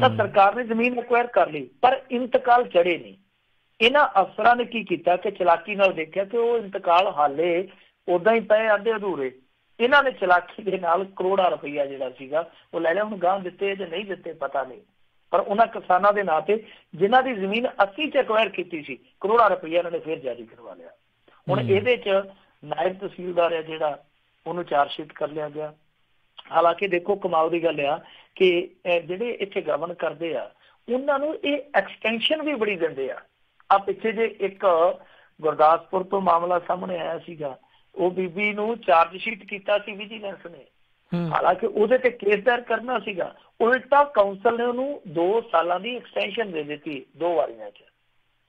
ਤਾਂ ਸਰਕਾਰ ਨੇ ਜ਼ਮੀਨ ਐਕਵਾਇਰ ਕਰ ਲਈ, ਪਰ ਇੰਤਕਾਲ ਚੜੇ ਨਹੀਂ। ਇਹਨਾਂ ਅਫਸਰਾਂ ਨੇ ਕੀ ਕੀਤਾ ਕਿ ਚਲਾਕੀ ਨਾਲ ਦੇਖਿਆ ਕਿ ਉਹ ਇੰਤਕਾਲ ਹਾਲੇ ਓਦਾਂ ਹੀ ਪਏ, ਅੱਧੇ ਅਧੂਰੇ। ਇਹਨਾਂ ਨੇ ਚਲਾਕੀ ਦੇ ਨਾਲ ਕਰੋੜਾਂ ਰੁਪਈਆ ਜਿਹੜਾ ਸੀਗਾ ਉਹ ਲੈ ਲਿਆ। ਹੁਣ ਗਾਂਹ ਦਿੱਤੇ ਜਾਂ ਨਹੀਂ ਦਿੱਤੇ ਪਤਾ ਨਹੀਂ, ਪਰ ਉਹਨਾਂ ਕਿਸਾਨਾਂ ਦੇ ਨਾਂ ਤੇ ਜਿਨ੍ਹਾਂ ਦੀ ਜ਼ਮੀਨ 80 'ਚ ਐਕਵਾਇਰ ਕੀਤੀ ਸੀ, ਕਰੋੜਾਂ ਰੁਪਈਆ ਇਹਨਾਂ ਨੇ ਫਿਰ ਜਾਰੀ ਕਰਵਾ ਲਿਆ। ਹੁਣ ਇਹਦੇ 'ਚ ਨਾਇਬ ਤਹਿਸੀਲਦਾਰ ਹੈ ਜਿਹੜਾ, ਉਹਨੂੰ ਚਾਰਜਸ਼ੀਟ ਕਰ ਲਿਆ ਗਿਆ। ਹਾਲਾਂਕਿ ਦੇਖੋ ਕਮਾਲ ਦੀ ਗੱਲ ਆ ਕਿ ਜਿਹੜੇ ਇੱਥੇ ਗਵਰਨ ਕਰਦੇ ਆ ਉਹਨਾਂ ਨੂੰ ਇਹ ਐਕਸਟੈਂਸ਼ਨ ਵੀ ਬੜੀ ਦਿੰਦੇ ਆ। ਪਿੱਛੇ ਜੇ ਇੱਕ ਗੁਰਦਾਸਪੁਰ ਤੋਂ ਮਾਮਲਾ ਸਾਹਮਣੇ ਆਇਆ ਸੀਗਾ, ਉਹ ਬੀਬੀ ਨੂੰ ਚਾਰਜਸ਼ੀਟ ਕੀਤਾ ਸੀ ਵਿਜੀਲੈਂਸ ਨੇ, ਹਾਲਾਂਕਿ ਉਹਦੇ ਤੇ ਕੇਸ ਦਾਇਰ ਕਰਨਾ ਸੀਗਾ, ਉਲਟਾ ਕਾਉਂਸਲ ਨੇ ਉਹਨੂੰ 2 ਸਾਲਾਂ ਦੀ ਐਕਸਟੈਂਸ਼ਨ ਦੇ ਦਿੱਤੀ 2 ਵਾਰੀਆਂ 'ਚ।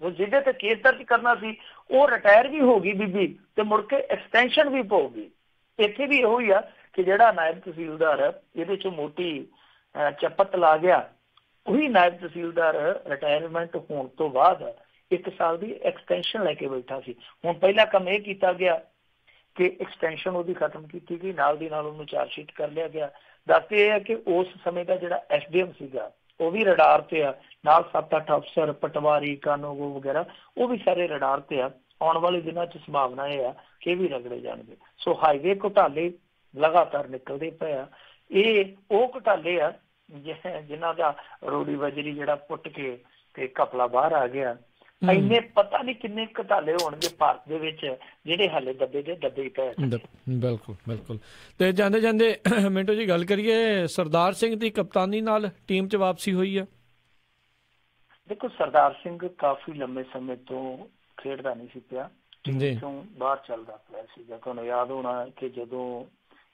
ਉਹ ਜਿਹਦੇ ਤੇ ਕੇਸ ਦਰਜ ਕਰਨਾ ਸੀ ਉਹ ਰਿਟਾਇਰ ਵੀ ਹੋ ਗਈ ਬੀਬੀ, ਤੇ ਮੁੜ ਕੇ ਐਕਸਟੈਂਸ਼ਨ ਵੀ ਪਊਗੀ। ਇੱਥੇ ਵੀ ਇਹੋ ਹੀ ਆ ਕਿ ਜਿਹੜਾ ਨਾਇਬ ਤਹਿਸੀਲਦਾਰ ਇਹਦੇ 'ਚ ਮੋਟੀ ਚੱਪਤ ਲਾ ਗਿਆ, ਉਹੀ ਨਾਇਬ ਤਹਿਸੀਲਦਾਰ ਰਿਟਾਇਰਮੈਂਟ ਹੋਣ ਤੋਂ ਬਾਅਦ 1 ਸਾਲ ਦੀ ਐਕਸਟੈਂਸ਼ਨ ਲੈ ਕੇ ਬੈਠਾ ਸੀ। ਹੁਣ ਪਹਿਲਾ ਕੰਮ ਇਹ ਕੀਤਾ ਗਿਆ ਕਿ ਐਕਸਟੈਂਸ਼ਨ ਉਹਦੀ ਖਤਮ ਕੀਤੀ ਗਈ, ਨਾਲ ਦੀ ਨਾਲ ਉਹਨੂੰ ਚਾਰਜਸ਼ੀਟ ਕਰ ਲਿਆ ਗਿਆ। ਦੱਸਦੇ ਇਹ ਹੈ ਕਿ ਉਸ ਸਮੇਂ ਦਾ ਜਿਹੜਾ SDM ਸੀਗਾ ਉਹ ਵੀ ਰਡਾਰ ਤੇ ਆ, ਨਾਲ 7-8 ਅਫਸਰ, ਪਟਵਾਰੀ, ਕਾਨੂੰਗੋ ਵਗੈਰਾ, ਉਹ ਵੀ ਸਾਰੇ ਰਡਾਰ ਤੇ ਆ। ਆਉਣ ਵਾਲੇ ਦਿਨਾਂ 'ਚ ਸੰਭਾਵਨਾ ਇਹ ਆ ਕਿ ਇਹ ਵੀ ਰਗੜੇ ਜਾਣਗੇ। ਸੋ ਹਾਈਵੇ ਘੁਟਾਲੇ ਲਗਾਤਾਰ ਨਿਕਲਦੇ ਪਏ ਆ। ਇਹ ਉਹ ਘੁਟਾਲੇ ਆ ਜਿਨ੍ਹਾਂ ਦਾ ਰੋੜੀ ਬਜਰੀ ਜਿਹੜਾ ਪੁੱਟ ਕੇ ਤੇ ਘਪਲਾ ਬਾਹਰ ਆ ਗਿਆ। ਇੰਨੇ ਪਤਾ ਨਹੀਂ ਕਿੰਨੇ ਘੁਟਾਲੇ ਹੋਣਗੇ ਭਾਰਤ ਦੇ ਵਿੱਚ ਜਿਹੜੇ ਹਾਲੇ ਦੱਬੇ ਦੇ ਦੱਬੇ ਹੀ ਪਏ। ਬਿਲਕੁਲ ਬਿਲਕੁਲ। ਤੇ ਜਾਂਦੇ ਜਾਂਦੇ ਮਿੰਟੂ ਜੀ ਗੱਲ ਕਰੀਏ, ਸਰਦਾਰ ਸਿੰਘ ਦੀ ਕਪਤਾਨੀ ਨਾਲ ਟੀਮ 'ਚ ਵਾਪਸੀ ਹੋਈ ਆ। ਦੇਖੋ ਸਰਦਾਰ ਸਿੰਘ ਕਾਫੀ ਲੰਮੇ ਸਮੇਂ ਤੋਂ ਖੇਡਦਾ ਨਹੀਂ ਸੀ ਪਿਆ, ਟੀਮ ਤੋਂ ਬਾਹਰ ਚੱਲਦਾ ਪਿਆ ਸੀਗਾ। ਤੁਹਾਨੂੰ ਯਾਦ ਹੋਣਾ ਕਿ ਜਦੋਂ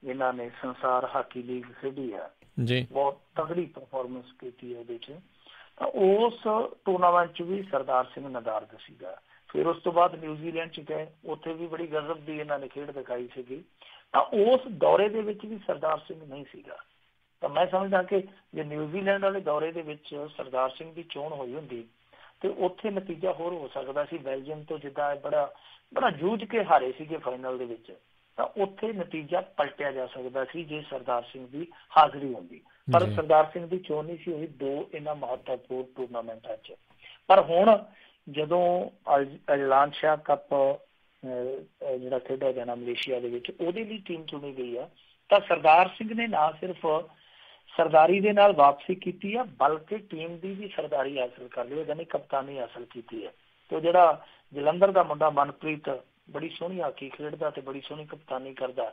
ਇਹਨਾਂ ਨੇ ਸੰਸਾਰ ਹਾਕੀ ਲੀਗ ਖੇਡੀ ਆ ਜੀ, ਬਹੁਤ ਤਗੜੀ ਪਰਫਾਰਮੈਂਸ ਕੀਤੀ ਉਹਦੇ 'ਚ, ਤਾਂ ਉਸ ਟੂਰਨਾਮੈਂਟ 'ਚ ਵੀ ਸਰਦਾਰ ਸਿੰਘ ਨਦਾਰਦ ਸੀਗਾ। ਫਿਰ ਉਸ ਤੋਂ ਬਾਅਦ ਨਿਊਜ਼ੀਲੈਂਡ 'ਚ ਗਏ, ਉੱਥੇ ਵੀ ਬੜੀ ਗਜ਼ਬ ਦੀ ਇਹਨਾਂ ਨੇ ਖੇਡ ਦਿਖਾਈ ਸੀਗੀ। ਤਾਂ ਉਸ ਦੌਰੇ ਦੇ ਵਿੱਚ ਵੀ ਸਰਦਾਰ ਸਿੰਘ ਨਹੀਂ ਸੀਗਾ। ਤਾਂ ਮੈਂ ਸਮਝਦਾ ਕਿ ਜੇ ਨਿਊਜ਼ੀਲੈਂਡ ਵਾਲੇ ਦੌਰੇ ਦੇ ਵਿੱਚ ਸਰਦਾਰ ਸਿੰਘ ਦੀ ਚੋਣ ਹੋਈ ਹੁੰਦੀ ਤੇ ਉੱਥੇ ਨਤੀਜਾ ਹੋਰ ਹੋ ਸਕਦਾ ਸੀ। ਬੈਲਜੀਅਮ ਤੋਂ ਜਿੱਦਾਂ ਬੜਾ ਜੂਝ ਕੇ ਹਾਰੇ ਸੀਗੇ ਫਾਈਨਲ ਦੇ ਵਿੱਚ, ਤਾਂ ਉੱਥੇ ਨਤੀਜਾ ਪਲਟਿਆ ਜਾ ਸਕਦਾ ਸੀ ਜੇ ਸਰਦਾਰ ਸਿੰਘ ਦੀ ਹਾਜ਼ਰੀ ਹੁੰਦੀ। ਪਰ ਸਰਦਾਰ ਸਿੰਘ ਦੀ ਚੋਣ ਨਹੀਂ ਸੀ ਹੋਈ 2 ਇਹਨਾਂ ਮਹੱਤਵਪੂਰਨ ਟੂਰਨਾਮੈਂਟਾਂ 'ਚ। ਪਰ ਹੁਣ ਜਦੋਂ ਐਲਾਨ ਸ਼ਾਹ ਕੱਪ ਜਿਹੜਾ ਖੇਡਿਆ ਜਾਣਾ ਮਲੇਸ਼ੀਆ ਦੇ ਵਿੱਚ, ਉਹਦੇ ਲਈ ਟੀਮ ਚੁਣੀ ਗਈ ਆ, ਤਾਂ ਸਰਦਾਰ ਸਿੰਘ ਨੇ ਨਾ ਸਿਰਫ ਸਰਦਾਰੀ ਦੇ ਨਾਲ ਵਾਪਸੀ ਕੀਤੀ ਆ, ਬਲਕਿ ਟੀਮ ਦੀ ਵੀ ਸਰਦਾਰੀ ਹਾਸਲ ਕਰ ਲਈ, ਯਾਨੀ ਕਪਤਾਨੀ ਹਾਸਲ ਕੀਤੀ ਹੈ। ਤੇ ਜਿਹੜਾ ਜਲੰਧਰ ਦਾ ਮੁੰਡਾ ਮਨਪ੍ਰੀਤ ਬੜੀ ਸੋਹਣੀ ਹਾਕੀ ਖੇਡਦਾ ਤੇ ਬੜੀ ਸੋਹਣੀ ਕਪਤਾਨੀ ਕਰਦਾ,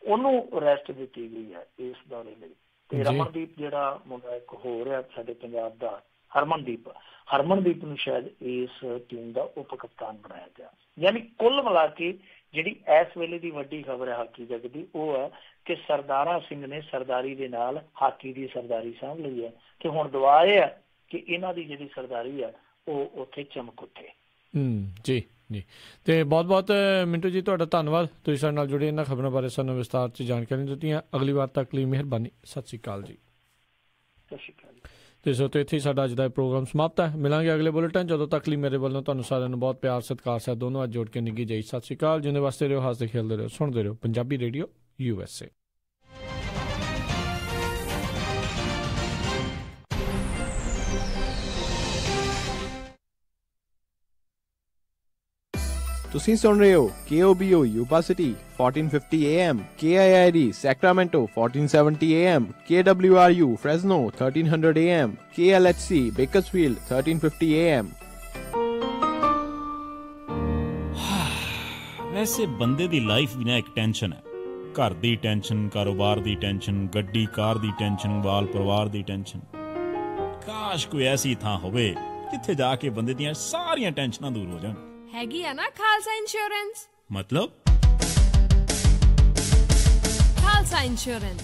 ਉਹਨੂੰ ਰੈਸਟ ਦਿੱਤੀ ਗਈ ਹੈ ਇਸ ਦੌਰੇ ਲਈ। ਤੇ ਰਮਨਦੀਪ ਜਿਹੜਾ ਮੁੰਡਾ ਇੱਕ ਹੋਰ ਹੈ ਸਾਡੇ ਪੰਜਾਬ ਦਾ, ਹਰਮਨਦੀਪ ਨੂੰ ਸ਼ਾਇਦ ਇਸ ਟੀਮ ਦਾ ਉਪ ਕਪਤਾਨ ਬਣਾਇਆ ਗਿਆ। ਯਾਨੀ ਕੁੱਲ ਮਿਲਾ ਕੇ ਜਿਹੜੀ ਇਸ ਵੇਲੇ ਦੀ ਵੱਡੀ ਖਬਰ ਹੈ ਹਾਕੀ ਜਗਤ ਦੀ, ਉਹ ਹੈ ਕਿ ਸਰਦਾਰਾ ਸਿੰਘ ਨੇ ਸਰਦਾਰੀ ਦੇ ਨਾਲ ਹਾਕੀ ਦੀ ਸਰਦਾਰੀ ਸਾਂਭ ਲਈ ਹੈ। ਤੇ ਹੁਣ ਦੁਆ ਇਹ ਹੈ ਕਿ ਇਹਨਾਂ ਦੀ ਜਿਹੜੀ ਸਰਦਾਰੀ ਹੈ ਉਹ ਉੱਥੇ ਚਮਕ ਉੱਠੇ। ਜੀ ਜੀ। ਤੇ ਬਹੁਤ ਬਹੁਤ ਮਿੰਟੂ ਜੀ ਤੁਹਾਡਾ ਧੰਨਵਾਦ, ਤੁਸੀਂ ਸਾਡੇ ਨਾਲ ਜੁੜੇ, ਇਹਨਾਂ ਖਬਰਾਂ ਬਾਰੇ ਸਾਨੂੰ ਵਿਸਤਾਰ 'ਚ ਜਾਣਕਾਰੀ ਦਿੱਤੀਆਂ। ਅਗਲੀ ਵਾਰ ਤੱਕ ਲਈ ਮਿਹਰਬਾਨੀ। ਸਤਿ ਸ਼੍ਰੀ ਅਕਾਲ ਜੀ। ਸਤਿ ਸ਼੍ਰੀ ਅਕਾਲ। ਤੇ ਸੋ ਇੱਥੇ ਹੀ ਸਾਡਾ ਅੱਜ ਦਾ ਪ੍ਰੋਗਰਾਮ ਸਮਾਪਤ ਹੈ। ਮਿਲਾਂਗੇ ਅਗਲੇ ਬੁਲੇਟਿਨ। ਜਦੋਂ ਤੱਕ ਲਈ ਮੇਰੇ ਵੱਲੋਂ ਤੁਹਾਨੂੰ ਸਾਰਿਆਂ ਨੂੰ ਬਹੁਤ ਪਿਆਰ ਸਤਿਕਾਰ ਸਾਹਿਬ ਦੋਨੋਂ ਅੱਜ ਜੋੜ ਕੇ ਨਿੱਘੀ ਜਿਹੀ ਸਤਿ ਸ਼੍ਰੀ ਅਕਾਲ। ਜਿੰਨੇ ਵਾਸਤੇ ਰਹੋ, ਹੱਸਦੇ ਖੇਡਦੇ ਰਹੋ, ਸੁਣਦੇ ਰਹੋ ਪੰਜਾਬੀ ਰੇਡੀਓ USA। ਤੁਸੀਂ ਸੁਣ ਰਹੇ ਹੋ KOBO Yuba City 1450 AM, KIID Sacramento 1470 AM, KWRU Fresno 1300 AM, KLHC Bakersfield 1350 AM। ਵੈਸੇ ਬੰਦੇ ਦੀ ਲਾਈਫ ਵੀ ਨਾ ਇੱਕ ਟੈਨਸ਼ਨ ਹੈ। ਘਰ ਦੀ ਟੈਨਸ਼ਨ, ਕਾਰੋਬਾਰ ਦੀ ਟੈਨਸ਼ਨ, ਗੱਡੀ ਕਾਰ ਦੀ ਟੈਨਸ਼ਨ, ਬਾਲ ਪਰਿਵਾਰ ਦੀ ਟੈਨਸ਼ਨ। ਕਾਸ਼ ਕੋਈ ਐਸੀ ਥਾਂ ਹੋਵੇ ਜਿੱਥੇ ਜਾ ਕੇ ਬੰਦੇ ਦੀਆਂ ਸਾਰੀਆਂ ਟੈਨਸ਼ਨਾਂ ਦੂਰ ਹੋ ਜਾਣ। ਹੈਗੀ ਆ ਨਾ ਖਾਲਸਾ ਇੰਸ਼ੋਰੈਂਸ। ਮਤਲਬ ਖਾਲਸਾ ਇੰਸ਼ੋਰੈਂਸ